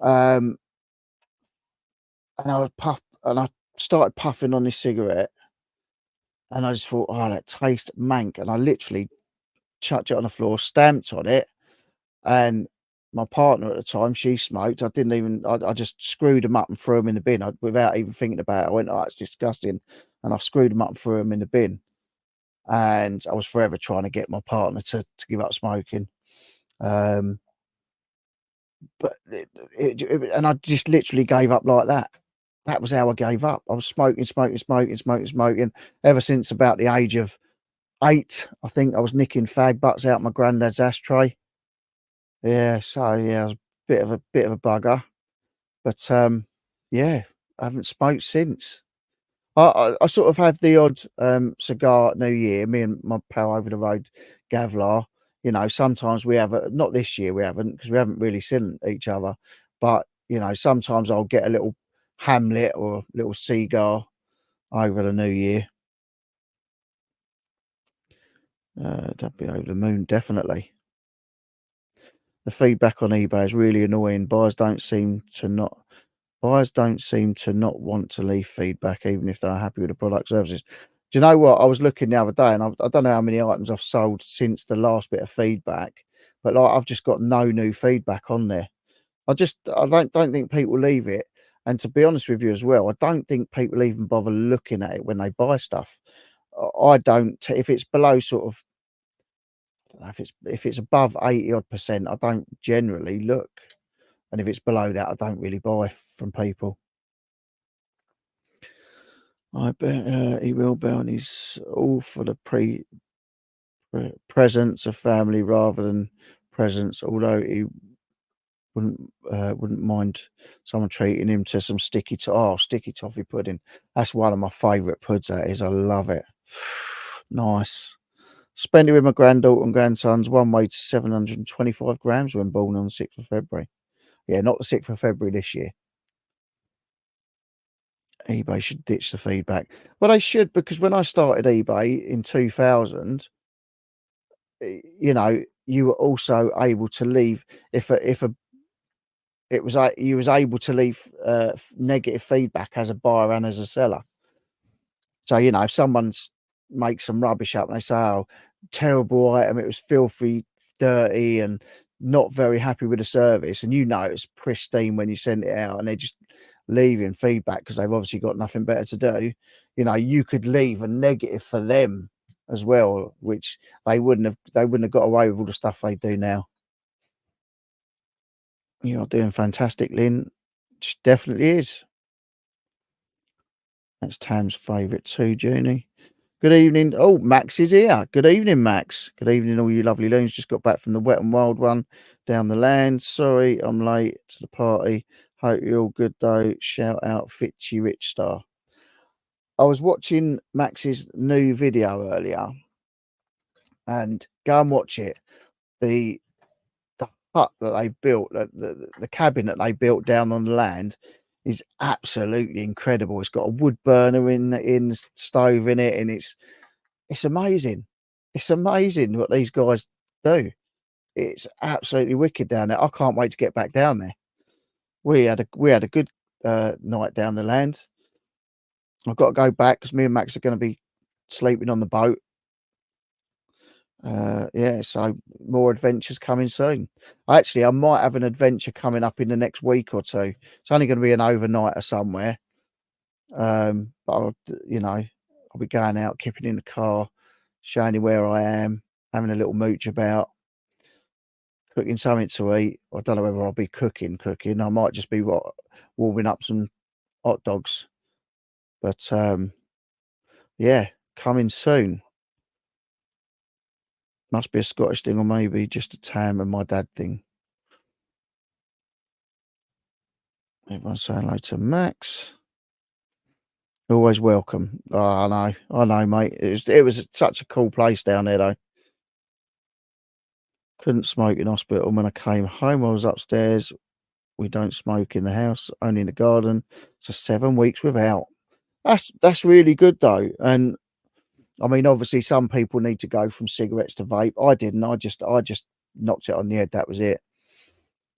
Um, and I started puffing on this cigarette, and I just thought, oh, that tastes mank. And I literally chucked it on the floor, stamped on it, and my partner at the time, she smoked. I just screwed them up and threw them in the bin without even thinking about it. I went, oh, it's disgusting. And I screwed them up and threw them in the bin. And I was forever trying to get my partner to give up smoking. Um, but and I just literally gave up like that. That was how I gave up. I was smoking ever since about the age of 8. I think I was nicking fag butts out my granddad's ashtray. Yeah, so yeah, I was a bit of a bugger. But yeah, I haven't smoked since. I sort of have the odd cigar at New Year. Me and my pal over the road, Gavlar. Sometimes we have not this year we haven't, because we haven't really seen each other. But sometimes I'll get a little Hamlet or a little cigar over the New Year. That'd be over the moon, definitely. The feedback on eBay is really annoying. Buyers don't seem to not want to leave feedback, even if they're happy with the product services. Do you know what? I was looking the other day, and I don't know how many items I've sold since the last bit of feedback, but like I've just got no new feedback on there. I don't think people leave it. And to be honest with you as well, I don't think people even bother looking at it when they buy stuff. I don't. If it's below sort of, I don't know if it's above 80 odd percent, I don't generally look. And if it's below that, I don't really buy from people. I bet he will be, and he's all for the presence of family rather than presents. Although he wouldn't mind someone treating him to some sticky toffee pudding. That's one of my favourite puds. That is, I love it. Nice. Spend it with my granddaughter and grandsons. One weighed 725 grams when born on the 6th of February. Yeah, not the 6th of February this year. eBay should ditch the feedback. Well, they should, because when I started eBay in 2000, you were also able to leave if a it was like you was able to leave negative feedback as a buyer and as a seller. So if someone's makes some rubbish up and they say, "Oh, terrible item, it was filthy, dirty, and not very happy with the service," and it's pristine when you send it out, and they're just leaving feedback because they've obviously got nothing better to do. You could leave a negative for them as well, which they wouldn't have got away with all the stuff they do now. You're doing fantastic, Lynn. Definitely is. That's Tam's favourite too, Junie. Good evening. Oh, Max is here. Good evening, Max. Good evening, all you lovely loons. Just got back from the Wet and Wild one down the land. Sorry, I'm late to the party. Hope you're all good though. Shout out Fitchy Rich Star. I was watching Max's new video earlier, and go and watch it. The hut that they built, the cabin that they built down on the land, is absolutely incredible. It's got a wood burner in the stove in it, and it's amazing. It's amazing what these guys do. It's absolutely wicked down there. I can't wait to get back down there. We had a good night down the land. I've got to go back because me and Max are going to be sleeping on the boat. Yeah, so more adventures coming soon. I might have an adventure coming up in the next week or two. It's only going to be an overnighter somewhere. But I'll be going out, keeping in the car, showing you where I am, having a little mooch about, cooking something to eat. I don't know whether I'll be cooking. I might just be warming up some hot dogs. But yeah, coming soon. Must be a Scottish thing, or maybe just a Tam and my dad thing. Everyone say hello to Max. Always welcome. Oh, I know, mate. It was such a cool place down there, though. Couldn't smoke in hospital. When I came home, I was upstairs. We don't smoke in the house, only in the garden. So 7 weeks without. That's really good though. And I mean, obviously, some people need to go from cigarettes to vape. I didn't. I just knocked it on the head. That was it.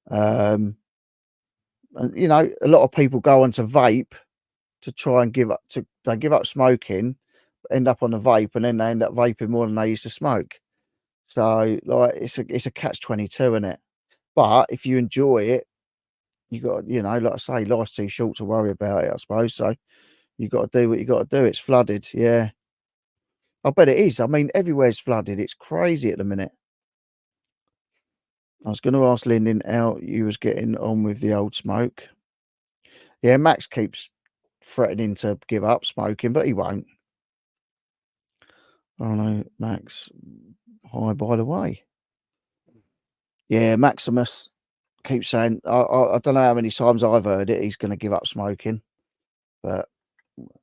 And a lot of people go on to vape to try and they give up smoking, end up on a vape, and then they end up vaping more than they used to smoke. So like it's a catch-22, isn't it? But if you enjoy it, you got like I say, life's too short to worry about it, I suppose. So you got to do what you got to do. It's flooded, yeah. I bet it is. I mean, everywhere's flooded. It's crazy at the minute. I was going to ask Lyndon how you was getting on with the old smoke. Yeah, Max keeps threatening to give up smoking, but he won't. Oh no, Max. Hi, by the way. Yeah, Maximus keeps saying, I don't know how many times I've heard it, he's going to give up smoking, but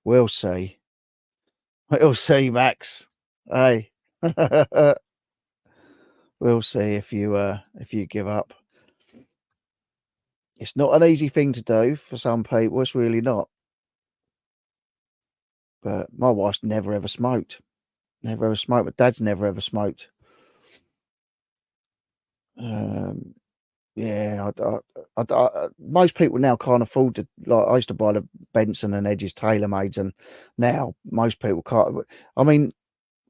we'll see. We'll see, Max. Hey, we'll see if you give up. It's not an easy thing to do for some people. It's really not. But my wife's never ever smoked. Never ever smoked. My dad's never ever smoked. Yeah, most people now can't afford to, like, I used to buy the Benson and Edges TaylorMades, and now most people can't. I mean,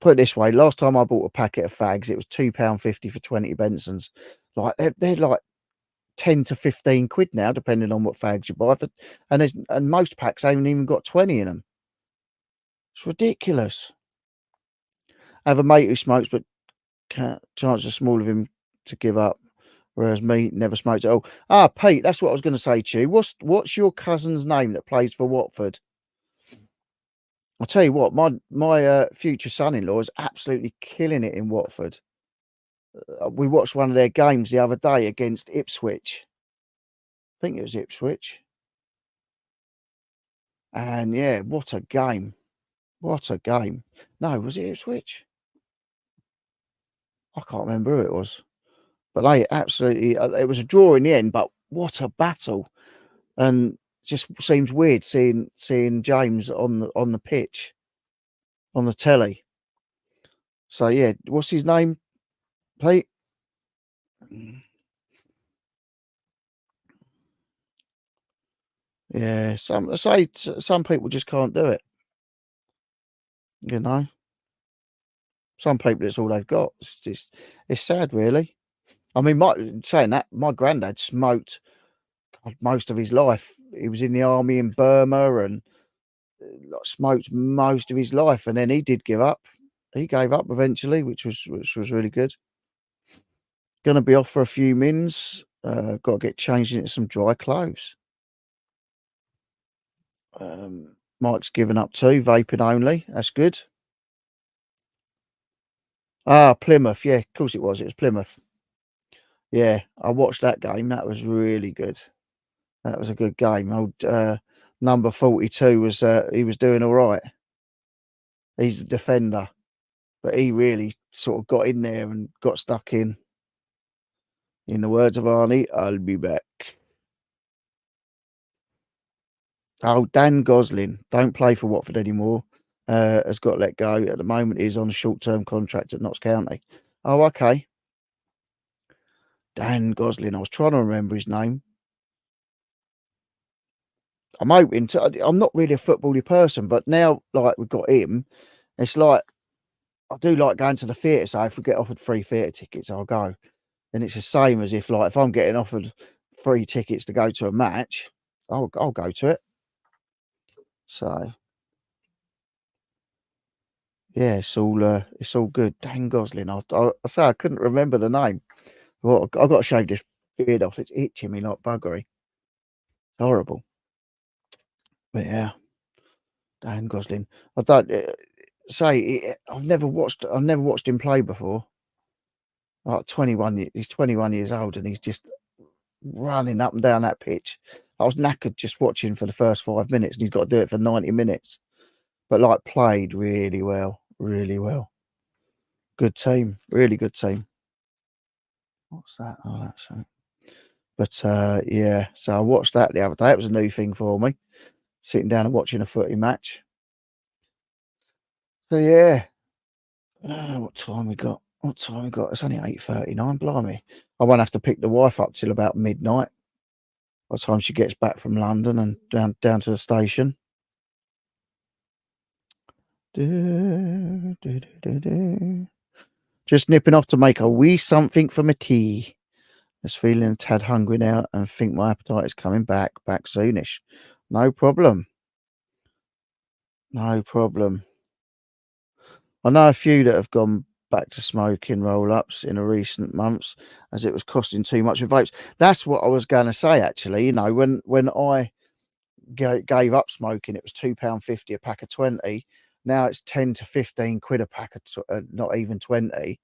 put it this way, last time I bought a packet of fags, it was £2.50 for 20 Bensons. Like, they're like 10 to 15 quid now, depending on what fags you buy. And most packs haven't even got 20 in them. It's ridiculous. I have a mate who smokes, but chances are small of him to give up. Whereas me, never smoked at all. Ah, Pete, that's what I was going to say to you. What's your cousin's name that plays for Watford? I'll tell you what, my future son-in-law is absolutely killing it in Watford. We watched one of their games the other day against Ipswich. I think it was Ipswich. And yeah, what a game. What a game. No, was it Ipswich? I can't remember who it was. But they absolutely, it was a draw in the end, but what a battle. And just seems weird seeing James on the pitch, on the telly. So yeah, what's his name, Pete? Yeah, some people just can't do it, you know. Some people, it's all they've got. It's sad, really. I mean, saying that, my granddad smoked, God, most of his life. He was in the army in Burma and like, smoked most of his life, and then he did give up. He gave up eventually, which was really good. Gonna be off for a few mins. Got to get changed into some dry clothes. Mike's given up too, vaping only. That's good. Ah, Plymouth. Yeah, of course it was. It was Plymouth. Yeah, I watched that game. That was really good. That was a good game. Old number 42 was he was doing all right. He's a defender, but he really sort of got in there and got stuck in. In the words of Arnie, I'll be back. Oh, Dan Gosling, don't play for Watford anymore. Has got let go. At the moment, he's on a short-term contract at Notts County. Oh, okay. Dan Gosling. I was trying to remember his name. I'm hoping to. I'm not really a footbally person, but now, like, we've got him, it's like I do like going to the theatre. So if we get offered free theatre tickets, I'll go. And it's the same as if, like, if I'm getting offered free tickets to go to a match, I'll go to it. So yeah, it's all good. Dan Gosling. I say I couldn't remember the name. Well, I've got to shave this beard off. It's itching me like buggery. It's horrible. But yeah, Dan Gosling. I don't I've never watched him play before. Like 21, he's 21 years old and he's just running up and down that pitch. I was knackered just watching for the first 5 minutes, and he's got to do it for 90 minutes. But like played really well, really well. Good team, really good team. What's that? Oh, that's it. But yeah, so I watched that the other day. It was a new thing for me, sitting down and watching a footy match. So yeah, what time we got? What time we got? It's only 8:39. Blimey, I won't have to pick the wife up till about midnight. By the time she gets back from London and down to the station. Just nipping off to make a wee something for my tea. Just feeling a tad hungry now and think my appetite is coming back soonish. No problem. No problem. I know a few that have gone back to smoking roll-ups in the recent months as it was costing too much of vapes. That's what I was going to say, actually. You know, when I gave up smoking, it was £2.50 a pack of 20. Now it's 10 to 15 quid a pack of not even 20.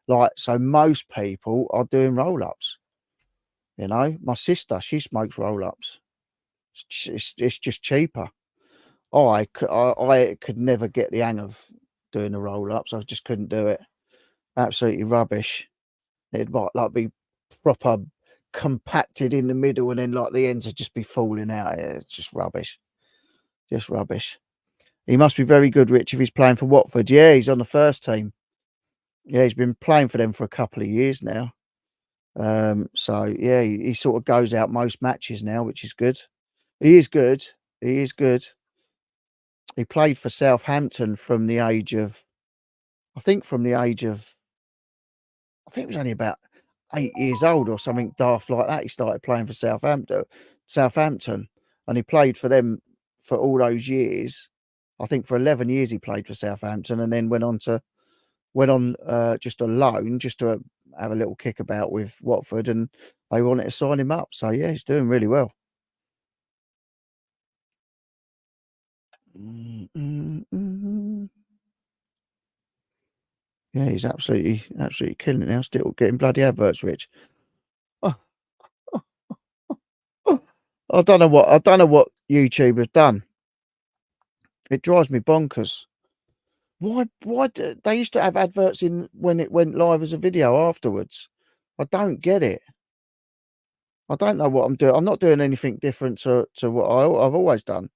Like, so most people are doing roll-ups. You know, my sister, she smokes roll-ups. It's just cheaper. I could never get the hang of doing the roll-ups. I just couldn't do it. Absolutely rubbish. It'd like be proper compacted in the middle, and then like the ends would just be falling out. It's just rubbish. Just rubbish. He must be very good, Rich, if he's playing for Watford. Yeah, he's on the first team. Yeah, he's been playing for them for a couple of years now. So yeah, he sort of goes out most matches now, which is good. He is good. He is good. He played for Southampton from the age of, I think from the age of, I think it was only about 8 years old or something daft like that. He started playing for Southampton, and he played for them for all those years. I think for 11 years he played for Southampton, and then went on just a loan, just to have a little kickabout with Watford, and they wanted to sign him up. So yeah, he's doing really well. Mm, mm, mm. Yeah, he's absolutely killing it now. Still getting bloody adverts, Rich. Oh, oh, oh. I don't know what YouTube has done. It drives me bonkers. Why they used to have adverts in when it went live as a video afterwards? I don't get it. I don't know what I'm doing. I'm not doing anything different to what I've always done.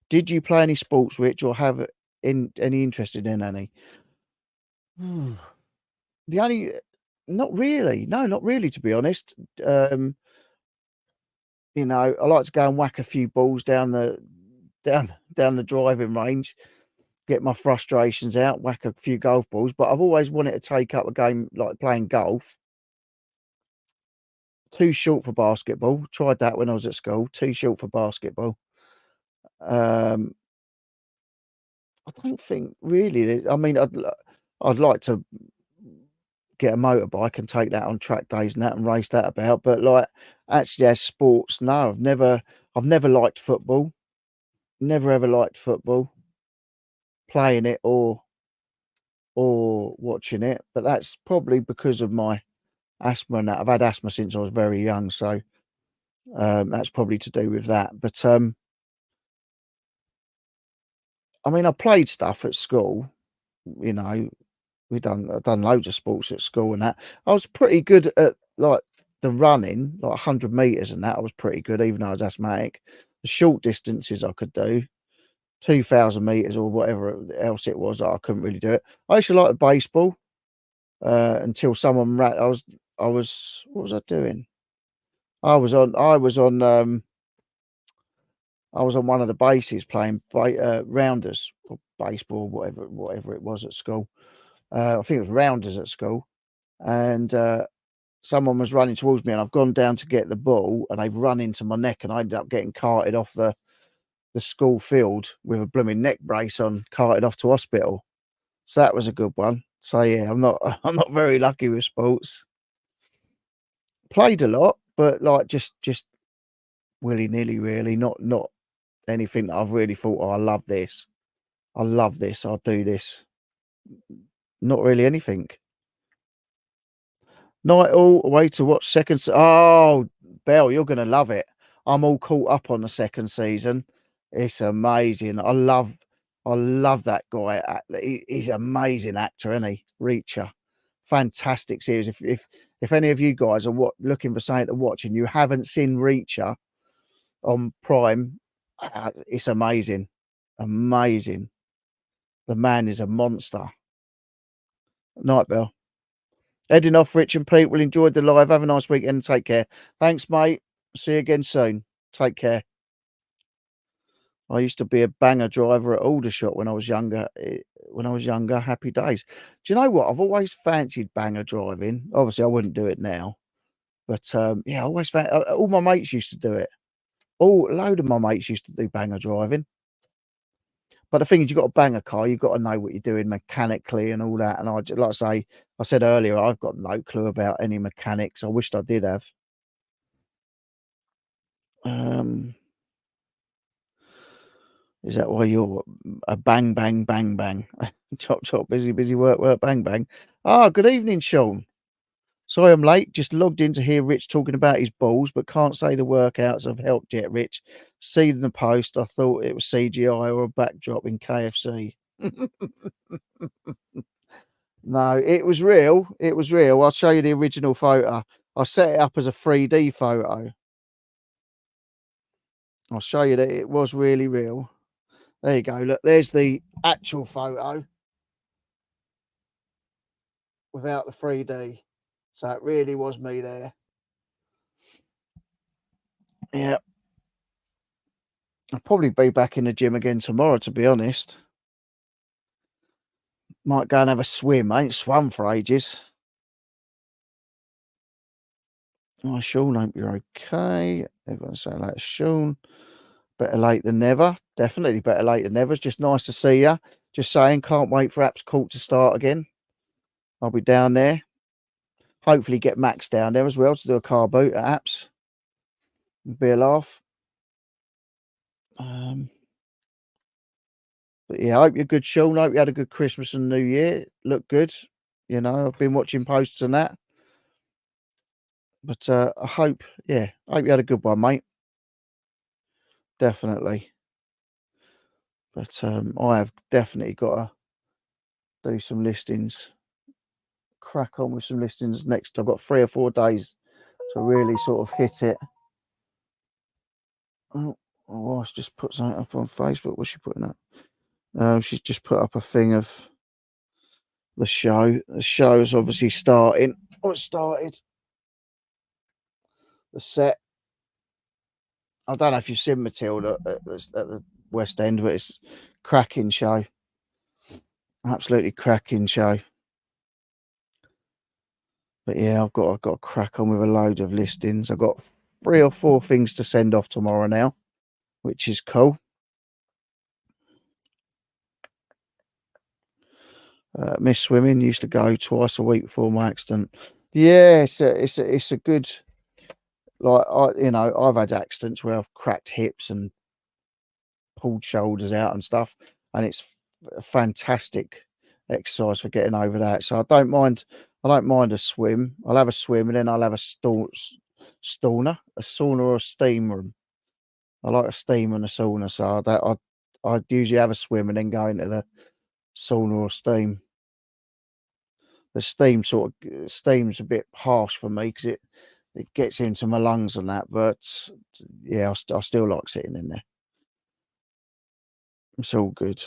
Did you play any sports, Rich, or have any interest in any? Hmm. The only, not really. No, not really, to be honest. Um, I like to go and whack a few balls down the driving range, get my frustrations out, whack a few golf balls. But I've always wanted to take up a game like playing golf. Too short for basketball. Tried that when I was at school. Too short for basketball. Um, I don't think really. I mean, I'd like to get a motorbike and take that on track days and that and race that about. But like actually as sports, no, I've never liked football. Never ever liked football, playing it or watching it. But that's probably because of my asthma and that. I've had asthma since I was very young, so that's probably to do with that. But I mean, I played stuff at school. You know, I've done loads of sports at school and that. I was pretty good at like the running, like 100 meters and that. I was pretty good, even though I was asthmatic. The short distances I could do, 2,000 meters or whatever else it was. I couldn't really do it. I used to like the baseball until someone what was I doing? I was on, I was on, I was on one of the bases playing rounders or baseball, whatever it was at school. I think it was rounders at school, and someone was running towards me, and I've gone down to get the ball, and they've run into my neck, and I ended up getting carted off the school field with a blooming neck brace on, carted off to hospital. So that was a good one. So yeah, I'm not I'm not very lucky with sports. Played a lot, but like just willy nilly, really. Not anything that I've really thought, oh, I love this. I love this. I'll do this. Not really anything. Night all away to watch oh, Belle, you're gonna love it. I'm all caught up on the second season. It's amazing. I love that guy. He's an amazing actor, isn't he? Reacher. Fantastic series. If any of you guys are looking for something to watch and you haven't seen Reacher on Prime, it's amazing. Amazing. The man is a monster. Night, Belle. Heading off, Rich and Pete. We'll enjoy the live. Have a nice weekend. Take care. Thanks, mate. See you again soon. Take care. I used to be a banger driver at Aldershot when I was younger. Happy days. Do you know what? I've always fancied banger driving. Obviously, I wouldn't do it now, but yeah, I always all my mates used to do it. All a load of my mates used to do banger driving. But the thing is, you've got to bang a car. You've got to know what you're doing mechanically and all that. And like I say, I said earlier, I've got no clue about any mechanics. I wished I did have. Um, is that why you're a bang, bang, bang, bang? Chop, chop, busy, busy, work, work, bang, bang. Ah, good evening, Sean. Sorry I'm late. Just logged in to hear Rich talking about his balls, but can't say the workouts have helped yet, Rich. See the post. I thought it was CGI or a backdrop in KFC. No, it was real. It was real. I'll show you the original photo. I set it up as a 3D photo. I'll show you that it was really real. There you go. Look, there's the actual photo without the 3D. So it really was me there. Yeah. I'll probably be back in the gym again tomorrow, to be honest. Might go and have a swim. I ain't swum for ages. Oh, Sean, hope you're okay. Everyone's saying like Sean. Better late than never. Definitely better late than never. It's just nice to see you. Just saying, can't wait for Apps Court to start again. I'll be down there. Hopefully get Max down there as well to do a car boot at Apps. Be a laugh. But yeah, I hope you're good, Sean. I hope you had a good Christmas and New Year. Look good. You know, I've been watching posts and that. But I hope, yeah, I hope you had a good one, mate. Definitely. But I have definitely got to do some listings. Crack on with some listings next. I've got 3 or 4 days to really sort of hit it. Oh, my wife's just put something up on Facebook. What's she putting up? She's just put up a thing of the show. The show's obviously starting. Oh, it started. The set. I don't know if you've seen Matilda at the West End, but it's cracking show. Absolutely cracking show. But yeah, I've got to crack on with a load of listings. I've got 3 or 4 things to send off tomorrow now, which is cool. Miss swimming, used to go twice a week before my accident. Yeah, it's a good, like, I've had accidents where I've cracked hips and pulled shoulders out and stuff, and it's a fantastic exercise for getting over that. So I don't mind a swim. I'll have a swim and then I'll have a sauna or a steam room. I like a steam and a sauna, so I'd usually have a swim and then go into the sauna or steam. The steam's a bit harsh for me because it gets into my lungs and that. But yeah, I still like sitting in there. It's all good.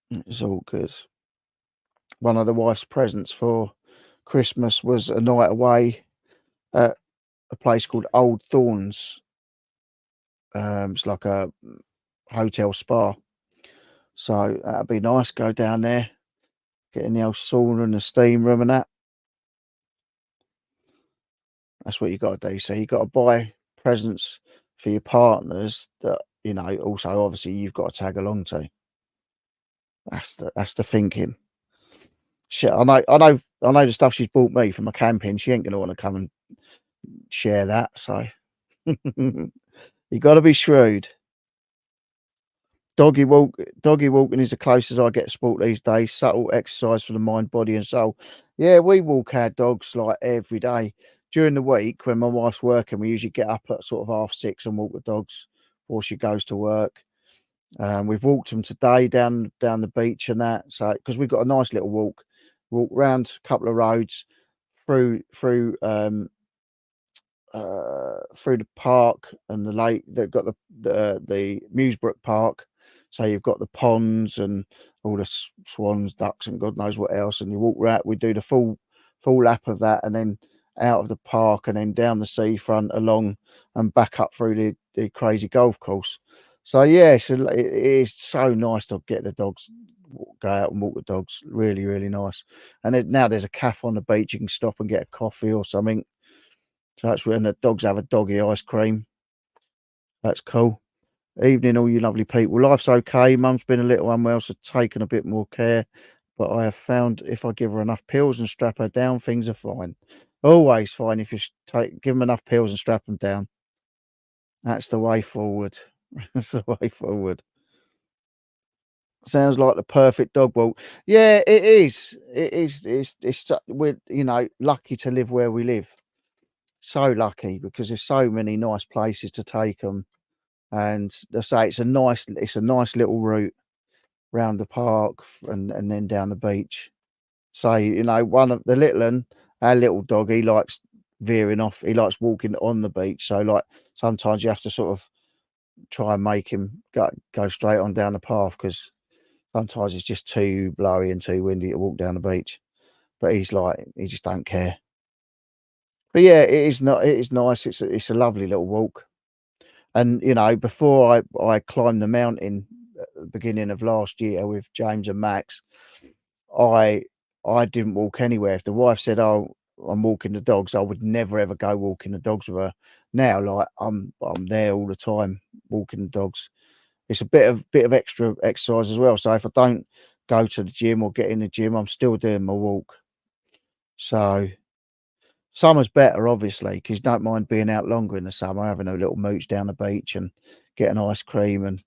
It's all good. One of the wife's presents for Christmas was a night away at a place called Old Thorns. It's like a hotel spa. So that'd be nice. Go down there, get in the old sauna and the steam room and that. That's what you got to do. So you got to buy presents for your partners that also obviously you've got to tag along to. That's the thinking. Shit, I know the stuff she's bought me for my camping. She ain't gonna want to come and share that. So you got to be shrewd. Doggy walking is the closest I get to sport these days. Subtle exercise for the mind, body, and soul. Yeah, we walk our dogs like every day. During the week, when my wife's working, we usually get up at sort of 6:30 and walk the dogs before she goes to work. We've walked them today down the beach and that. So because we've got a nice little walk round a couple of roads through the park and the lake. They've got the Musebrook Park, so you've got the ponds and all the swans, ducks, and God knows what else. And you walk right. We do the full lap of that, and then out of the park, and then down the seafront, along and back up through the crazy golf course. So yeah, so it is so nice to get the dogs, go out and walk the dogs. Really, really nice. And now there's a cafe on the beach. You can stop and get a coffee or something. So that's when the dogs have a doggy ice cream. That's cool. Evening, all you lovely people. Life's okay. Mum's been a little unwell, so taken a bit more care. But I have found if I give her enough pills and strap her down, things are fine. Always fine if you give them enough pills and strap them down. That's the way forward. That's the way forward. Sounds like the perfect dog walk. Yeah, it is. It is. We're lucky to live where we live. So lucky because there's so many nice places to take them, and I say it's a nice little route round the park and then down the beach. So one of the little one, our little dog, he likes veering off. He likes walking on the beach. So like sometimes you have to sort of try and make him go straight on down the path because sometimes it's just too blowy and too windy to walk down the beach. But he just don't care. But yeah, it is nice. It's a lovely little walk. And you know, before I climbed the mountain at the beginning of last year with James and Max, I I didn't walk anywhere. If the wife said, "Oh, I'm walking the dogs," I would never ever go walking the dogs with her. Now, like I'm there all the time walking the dogs. It's a bit of extra exercise as well. So if I don't go to the gym or get in the gym, I'm still doing my walk. So summer's better, obviously, because you don't mind being out longer in the summer, having a little mooch down the beach and getting ice cream and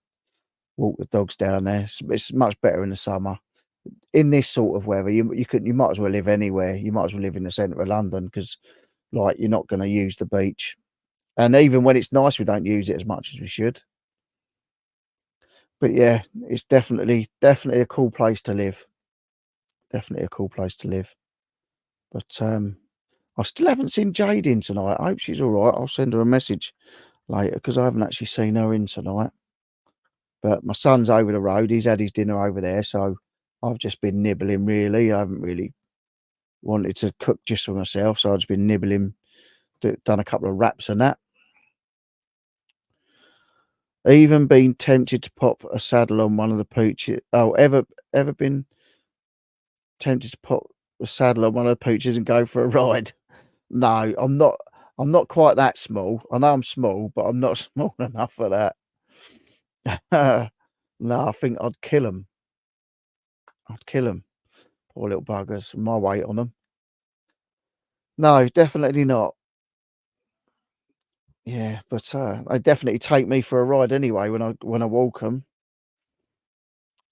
walk the dogs down there. It's much better in the summer. In this sort of weather, you might as well live anywhere. You might as well live in the centre of London because, like, you're not going to use the beach. And even when it's nice, we don't use it as much as we should. But yeah, it's definitely a cool place to live. Definitely a cool place to live. But I still haven't seen Jade in tonight. I hope she's all right. I'll send her a message later because I haven't actually seen her in tonight. But my son's over the road. He's had his dinner over there, so I've just been nibbling. Really, I haven't really wanted to cook just for myself, so I've just been nibbling. Done a couple of wraps and that. Even been tempted to pop a saddle on one of the pooches. Oh, ever been tempted to pop a saddle on one of the pooches and go for a ride? No, I'm not. I'm not quite that small. I know I'm small, but I'm not small enough for that. No, I think I'd kill them. I'd kill them. Poor little buggers. My weight on them. No, definitely not. Yeah, but they definitely take me for a ride anyway when I walk them.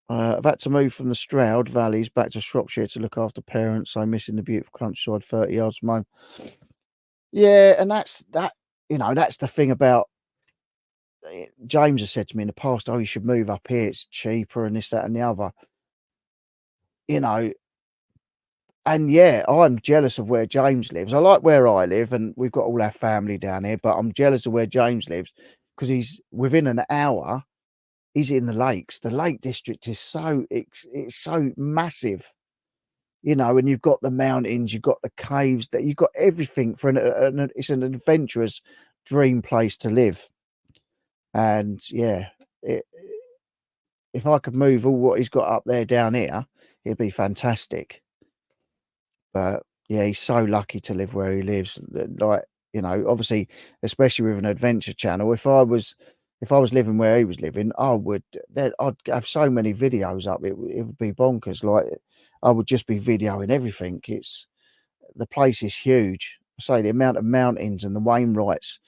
I've had to move from the Stroud Valleys back to Shropshire to look after parents. So missing the beautiful countryside 30 yards from home. Yeah, and that's that. You know, that's the thing about James has said to me in the past. Oh, you should move up here. It's cheaper and this, that, and the other. You know, and yeah, I'm jealous of where James lives. I like where I live, and we've got all our family down here. But I'm jealous of where James lives because he's within an hour. He's in the lakes. The Lake District is it's so massive, you know, and you've got the mountains, you've got the caves, that you've got everything for it's an adventurous dream place to live. And yeah, it, if I could move all what he's got up there down here, it'd be fantastic. But yeah, he's so lucky to live where he lives. Like, you know, obviously, especially with an adventure channel. If I was living where he was living, I'd have so many videos up. It would be bonkers. Like I would just be videoing everything. The place is huge. I say the amount of mountains and the Wainwrights,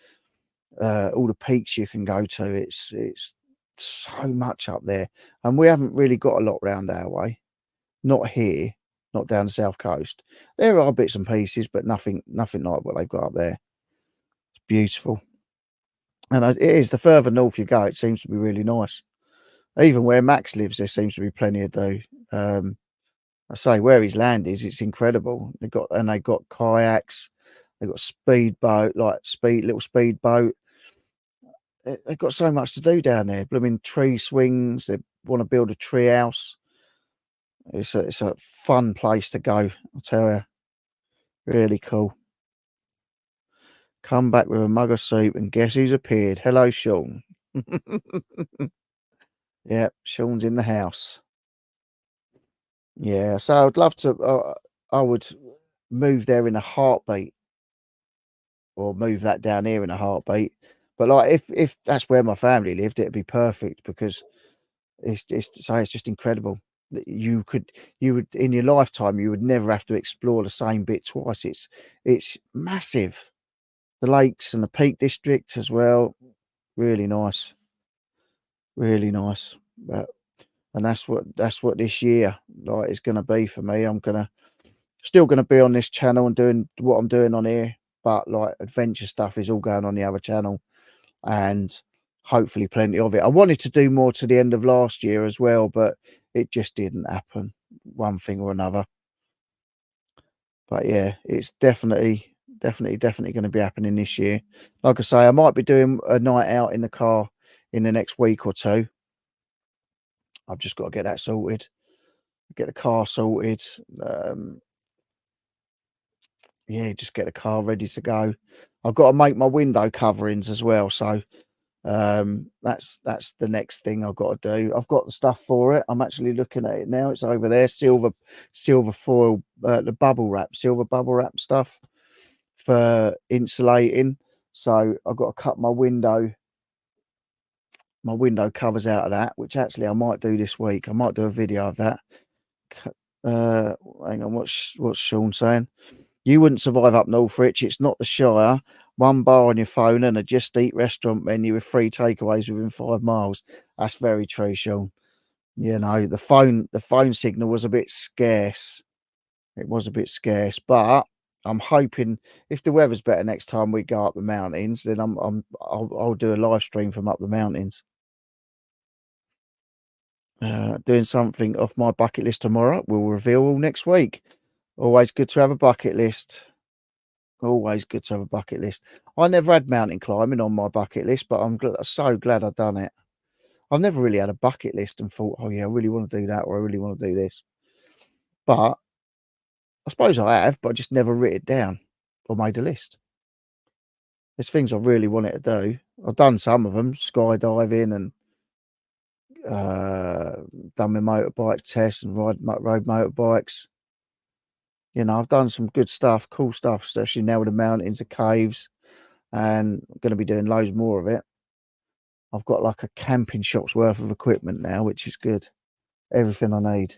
all the peaks you can go to. It's so much up there, and we haven't really got a lot round our way. Not here, not down the south coast. There are bits and pieces, but nothing like what they've got up there. It's beautiful, and it is. The further north you go, it seems to be really nice. Even where Max lives, there seems to be plenty to do. I say where his land is, it's incredible. They've got kayaks, they've got speedboat, like little speedboat. They've got so much to do down there. Blooming tree swings. They want to build a tree house. It's a fun place to go. I'll tell you, really cool. Come back with a mug of soup, and guess who's appeared? Hello, Sean. Yeah, Sean's in the house. Yeah, so I'd love to. I would move there in a heartbeat, or move that down here in a heartbeat. But like, if that's where my family lived, it'd be perfect because it's just incredible that you would in your lifetime you would never have to explore the same bit twice. It's massive. The lakes and the Peak District as well. Really nice. Really nice. But and that's what this year like is gonna be for me. I'm gonna still gonna be on this channel and doing what I'm doing on here, but like adventure stuff is all going on the other channel and hopefully plenty of it. I wanted to do more to the end of last year as well, but it just didn't happen, one thing or another. But yeah, it's definitely going to be happening this year. Like I say, I might be doing a night out in the car in the next week or two. I've just got to get that sorted, get the car sorted. Um, yeah, just get the car ready to go. I've got to make my window coverings as well, so that's the next thing I've got to do. I've got the stuff for it. I'm actually looking at it now. It's over there, silver foil, the bubble wrap, silver bubble wrap stuff for insulating. So I've got to cut my window covers out of that, which actually I might do this week. I might do a video of that. uh Hang on, what's Sean saying? You wouldn't survive up north, Rich. It's not the Shire. One bar on your phone and a Just Eat restaurant menu with 3 takeaways within 5 miles. That's very true, Sean. You know, the phone signal was a bit scarce. It was a bit scarce, but I'm hoping if the weather's better next time we go up the mountains, then I'll do a live stream from up the mountains. Doing something off my bucket list tomorrow. We'll reveal all next week. Always good to have a bucket list. Always good to have a bucket list. I never had mountain climbing on my bucket list, but I'm so glad I've done it. I've never really had a bucket list and thought, oh yeah, I really want to do that, or I really want to do this. But I suppose I have, but I just never written it down or made a list. There's things I really wanted to do. I've done some of them, skydiving and done my motorbike tests and rode motorbikes. You know, I've done some good stuff, cool stuff, especially now with the mountains, the caves, and I'm going to be doing loads more of it. I've got like a camping shop's worth of equipment now, which is good. Everything I need,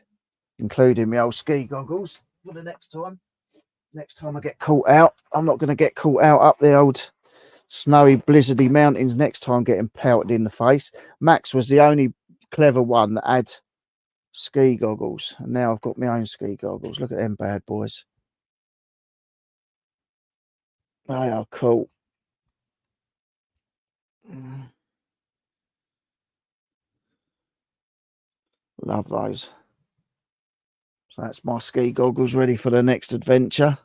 including my old ski goggles for the next time. Next time I get caught out, I'm not going to get caught out up the old snowy, blizzardy mountains next time getting pelted in the face. Max was the only clever one that had ski goggles, and now I've got my own ski goggles. Look at them bad boys. They are cool. Love those. So that's my ski goggles ready for the next adventure.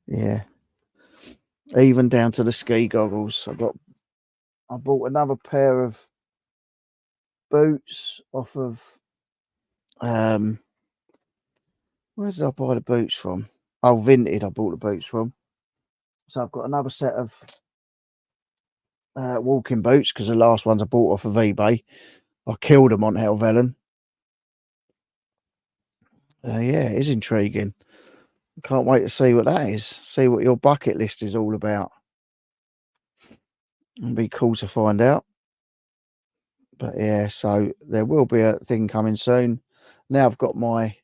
Yeah, even down to the ski goggles. I bought another pair of boots off of where did I buy the boots from? Oh, Vinted. I bought the boots from. So I've got another set of walking boots because the last ones I bought off of eBay, I killed them on Helvellyn. Yeah, it is intriguing. Can't wait to see what that is. See what your bucket list is all about. It'll be cool to find out. But yeah, so there will be a thing coming soon. Now I've got my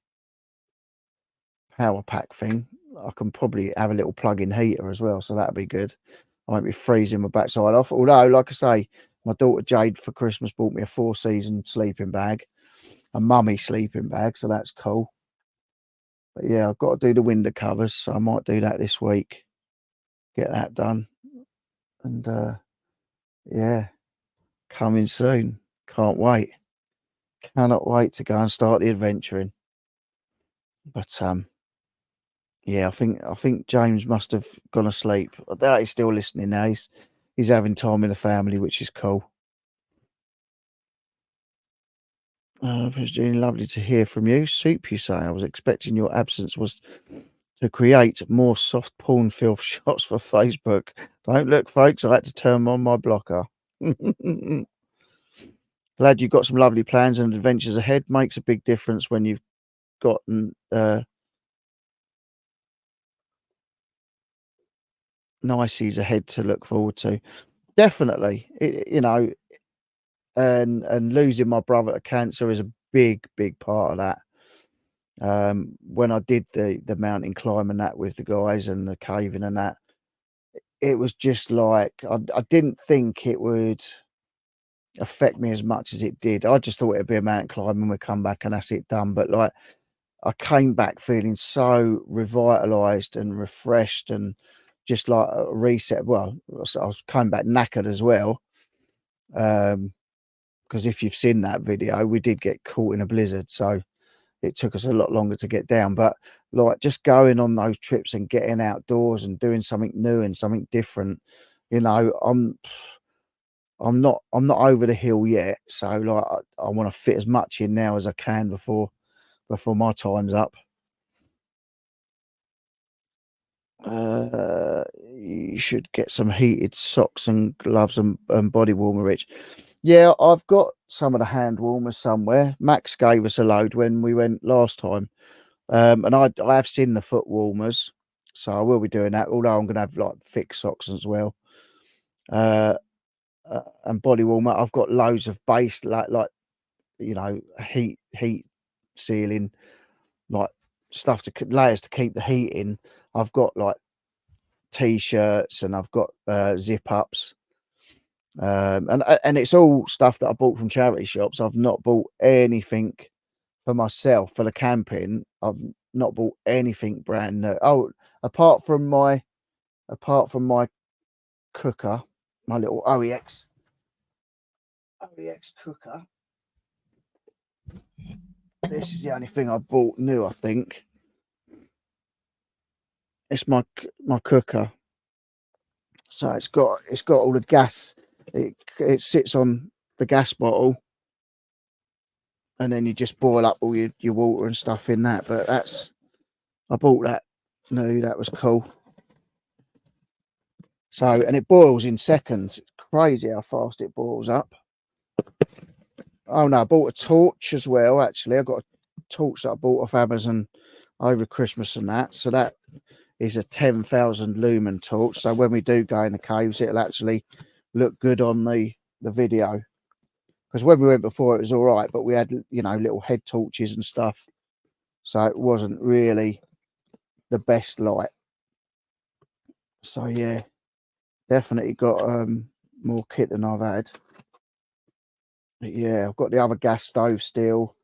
power pack thing. I can probably have a little plug-in heater as well, so that'll be good. I won't be freezing my backside off. Although, like I say, my daughter Jade for Christmas bought me a 4-season sleeping bag, a mummy sleeping bag, so that's cool. But yeah, I've got to do the window covers, so I might do that this week. Get that done. And yeah, coming soon. Can't wait. Cannot wait to go and start the adventuring. But yeah, I think James must have gone asleep. I doubt he's still listening now. He's having time with the family, which is cool. June, lovely to hear from you. Soup, you say. I was expecting your absence was to create more soft porn filth shots for Facebook. Don't look, folks. I had to turn on my blocker. Glad you've got some lovely plans and adventures ahead. Makes a big difference when you've gotten niceties ahead to look forward to. Definitely, you know, and losing my brother to cancer is a big part of that. When I did the mountain climb and that with the guys and the caving and that, it was just like I didn't think it would affect me as much as it did. I just thought it'd be a mountain climb and we'd come back and that's it done. But like I came back feeling so revitalized and refreshed and just like a reset. Well, I was coming back knackered as well. Because if you've seen that video, we did get caught in a blizzard, so it took us a lot longer to get down. But like just going on those trips and getting outdoors and doing something new and something different, you know, I'm not over the hill yet. So like I want to fit as much in now as I can before my time's up. You should get some heated socks and gloves and body warmer, Rich. Yeah, I've got some of the hand warmers somewhere. Max gave us a load when we went last time. And I have seen the foot warmers, so I will be doing that. Although I'm gonna have like thick socks as well. Uh, and body warmer. I've got loads of base like heat sealing, like stuff layers to keep the heat in. I've got like t-shirts and I've got zip ups. And it's all stuff that I bought from charity shops. I've not bought anything for myself for the camping. I've not bought anything brand new. Oh, apart from my cooker, my little OEX cooker. This is the only thing I bought new, I think. It's my cooker. So it's got all the gas. It sits on the gas bottle, and then you just boil up all your water and stuff in that. But I bought that new. That was cool. So, and it boils in seconds. It's crazy how fast it boils up. Oh no, I bought a torch as well. Actually, I got a torch that I bought off Amazon over Christmas and that. So that is a 10,000 lumen torch. So when we do go in the caves, it'll actually look good on the video. Because when we went before, it was all right, but we had little head torches and stuff, so it wasn't really the best light. So yeah, definitely got more kit than I've had. But yeah, I've got the other gas stove still.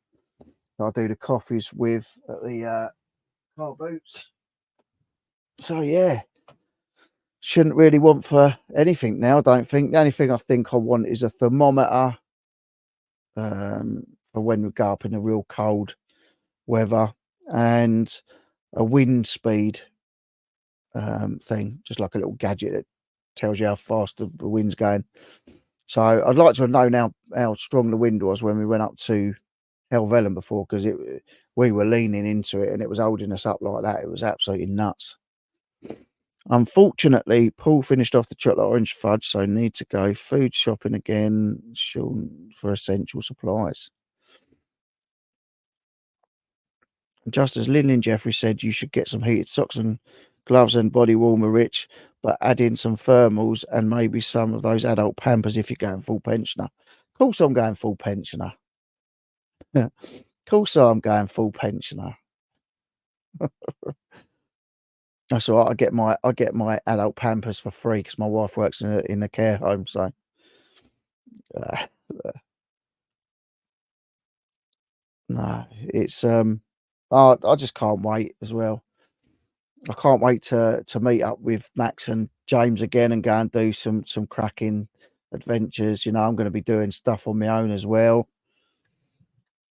I do the coffees with at the car boots. So yeah, shouldn't really want for anything now. I don't think. The only thing I think I want is a thermometer for when we go up in the real cold weather, and a wind speed thing, just like a little gadget that tells you how fast the wind's going. So I'd like to know now how strong the wind was when we went up to Helvellyn before, because we were leaning into it and it was holding us up like that. It was absolutely nuts. Unfortunately, Paul finished off the chocolate orange fudge, so need to go food shopping again for essential supplies. Just as Lynn and Jeffrey said, you should get some heated socks and gloves and body warmer, Rich, but add in some thermals and maybe some of those adult Pampers if you're going full pensioner. Of course I'm going full pensioner. Of course I'm going full pensioner. That's all right. I get my adult Pampers for free because my wife works in a care home. So no, it's I just can't wait as well. I can't wait to meet up with Max and James again and go and do some cracking adventures. I'm going to be doing stuff on my own as well.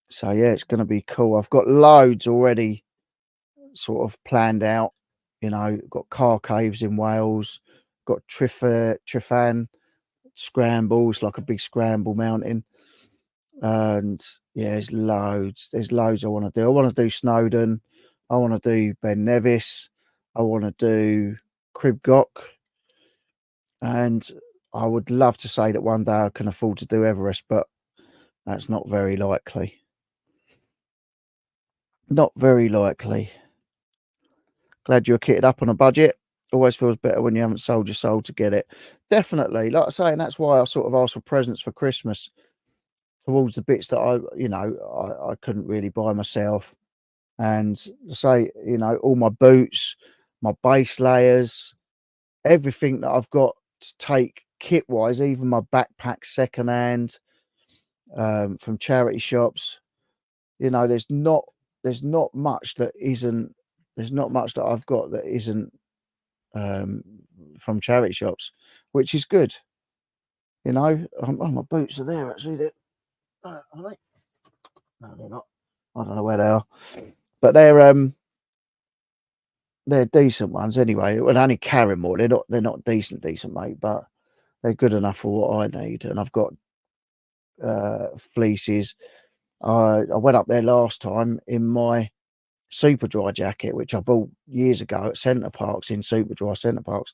So yeah, it's going to be cool. I've got loads already sort of planned out. Got car caves in Wales, got Trifan scrambles, like a big scramble mountain. And yeah, there's loads I want to do. I want to do Snowdon, I want to do Ben Nevis, I want to do Cribgoch, and I would love to say that one day I can afford to do Everest, but that's not very likely. Not very likely. Glad you're kitted up on a budget. Always feels better when you haven't sold your soul to get it. Definitely. Like I say, and that's why I sort of asked for presents for Christmas towards the bits that I couldn't really buy myself. And say, all my boots, my base layers, everything that I've got to take kit wise, even my backpack secondhand from charity shops. There's not much that isn't. There's not much that I've got that isn't from charity shops, which is good. My boots are there actually. Are they? No, they're not. I don't know where they are, but they're decent ones anyway. Well, only carry more. They're not decent, mate. But they're good enough for what I need. And I've got fleeces. I went up there last time in my super dry jacket, which I bought years ago at Centre Parks, in super dry Centre Parks.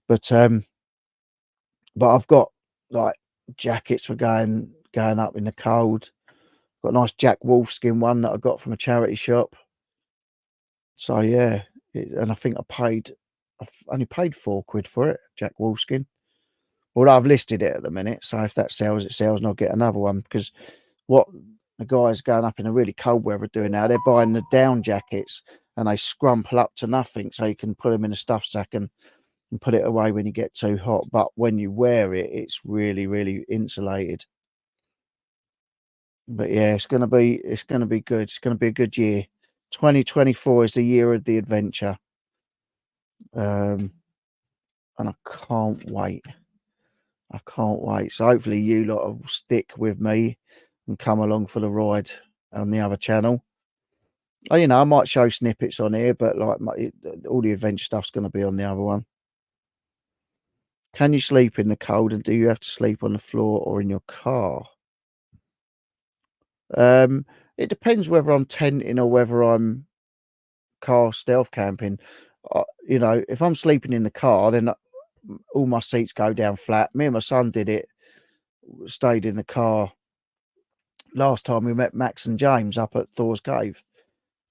But I've got like jackets for going up in the cold. Got a nice Jack Wolfskin one that I got from a charity shop. So yeah, and I think I've only paid £4 for it, Jack Wolfskin. Although I've listed it at the minute, so if that sells, it sells, and I'll get another one. Because what the guys going up in the really cold weather are doing now, they're buying the down jackets and they scrumple up to nothing, so you can put them in a stuff sack and put it away when you get too hot. But when you wear it, it's really, really insulated. But yeah, it's gonna be good. It's gonna be a good year. 2024 is the year of the adventure. And I can't wait. I can't wait. So hopefully you lot will stick with me and come along for the ride on the other channel. Oh, I might show snippets on here, but like all the adventure stuff's going to be on the other one. Can you sleep in the cold, and do you have to sleep on the floor or in your car? It depends whether I'm tenting or whether I'm car stealth camping. If I'm sleeping in the car, then all my seats go down flat. Me and my son did it, stayed in the car last time we met Max and James up at Thor's Cave,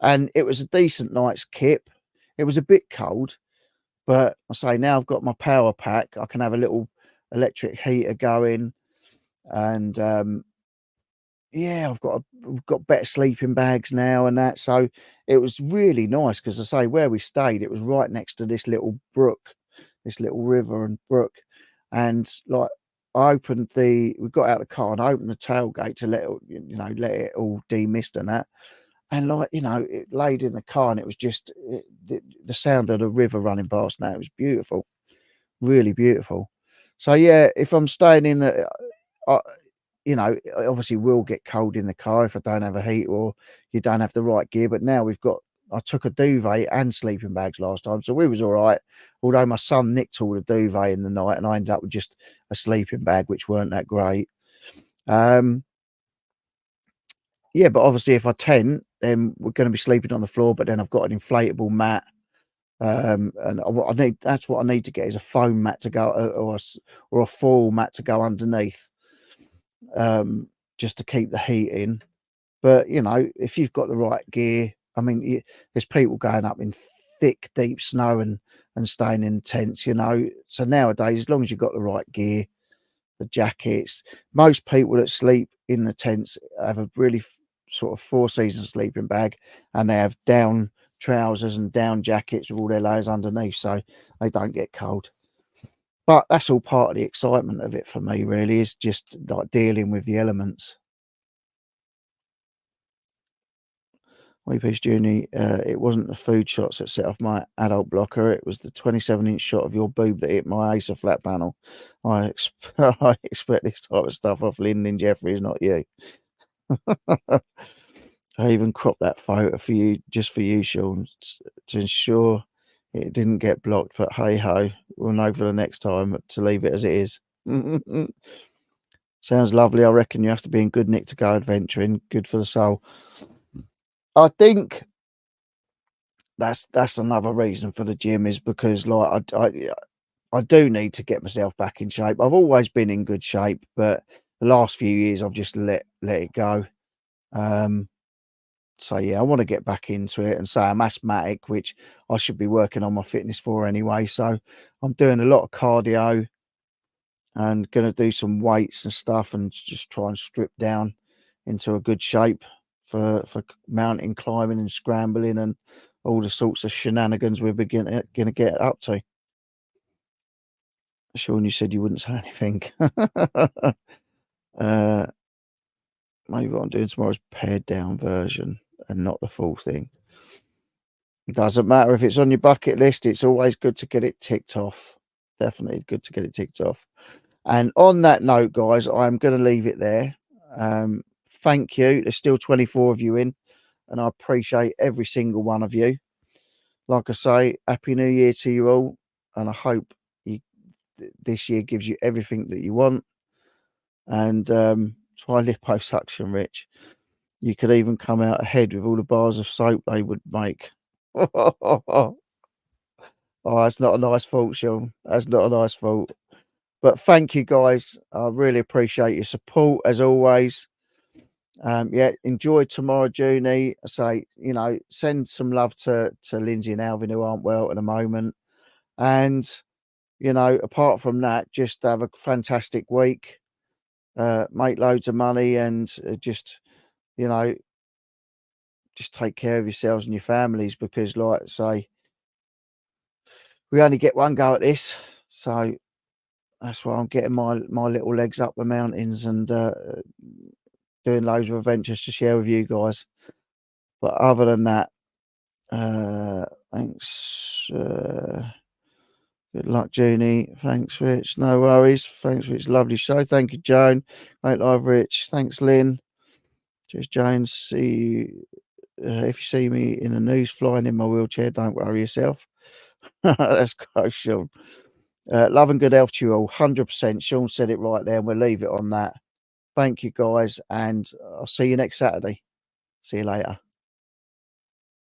and it was a decent night's kip. It was a bit cold, but I say now I've got my power pack. I can have a little electric heater going, and yeah, we've got better sleeping bags now and that. So it was really nice because I say where we stayed, it was right next to this little brook, this little river and brook, and like we got out of the car and opened the tailgate to let it all demist and that. And it laid in the car and it was just the sound of the river running past. Now it was beautiful, really beautiful. So yeah, if I'm staying in the, I obviously will get cold in the car if I don't have a heat or you don't have the right gear. But now I took a duvet and sleeping bags last time, so we was all right. Although my son nicked all the duvet in the night, and I ended up with just a sleeping bag, which weren't that great. Yeah, but obviously if I tent, then we're going to be sleeping on the floor. But then I've got an inflatable mat, and that's what I need to get is a foam mat to go, or a foil mat to go underneath, just to keep the heat in. But if you've got the right gear, I mean, there's people going up in thick, deep snow and staying in tents. So nowadays, as long as you've got the right gear, the jackets, most people that sleep in the tents have a really sort of 4 season sleeping bag, and they have down trousers and down jackets with all their layers underneath, so they don't get cold. But that's all part of the excitement of it for me, really, is just like dealing with the elements. Weepiece Junior, it wasn't the food shots that set off my adult blocker. It was the 27-inch shot of your boob that hit my Acer flat panel. I expect this type of stuff off Lyndon Jeffries, not you. I even cropped that photo for you, just for you, Sean, to ensure it didn't get blocked. But hey ho, we'll know for the next time to leave it as it is. Sounds lovely. I reckon you have to be in good nick to go adventuring. Good for the soul. I think that's another reason for the gym, is because like I do need to get myself back in shape. I've always been in good shape, but the last few years I've just let it go. So yeah, I want to get back into it. And say I'm asthmatic, which I should be working on my fitness for anyway. So I'm doing a lot of cardio and going to do some weights and stuff, and just try and strip down into a good shape for mountain climbing and scrambling and all the sorts of shenanigans we're going to get up to. Sean, you said you wouldn't say anything. Maybe what I'm doing tomorrow is pared down version and not the full thing. It doesn't matter if it's on your bucket list, it's always good to get it ticked off. Definitely good to get it ticked off. And on that note, guys, I'm going to leave it there. Thank you. There's still 24 of you in, and I appreciate every single one of you. Like I say, Happy New Year to you all, and I hope you this year gives you everything that you want. And try liposuction, Rich. You could even come out ahead with all the bars of soap they would make. Oh, that's not a nice thought, Sean. That's not a nice thought. But thank you, guys. I really appreciate your support as always. Yeah, enjoy tomorrow, Junie. I say, send some love to Lindsay and Alvin who aren't well at the moment. And, apart from that, just have a fantastic week. Make loads of money and just, you know, just take care of yourselves and your families because, like I say, we only get one go at this. So that's why I'm getting my little legs up the mountains and doing loads of adventures to share with you guys. But other than that, thanks. Good luck, Junie. Thanks, Rich. No worries. Thanks, Rich. Lovely show. Thank you, Joan. Great live, Rich. Thanks, Lynn. Cheers, Jones. See you. If you see me in the news flying in my wheelchair, don't worry yourself. That's great, Sean. Love and good health to you all. 100%. Sean said it right there, and we'll leave it on that. Thank you, guys, and I'll see you next Saturday. See you later.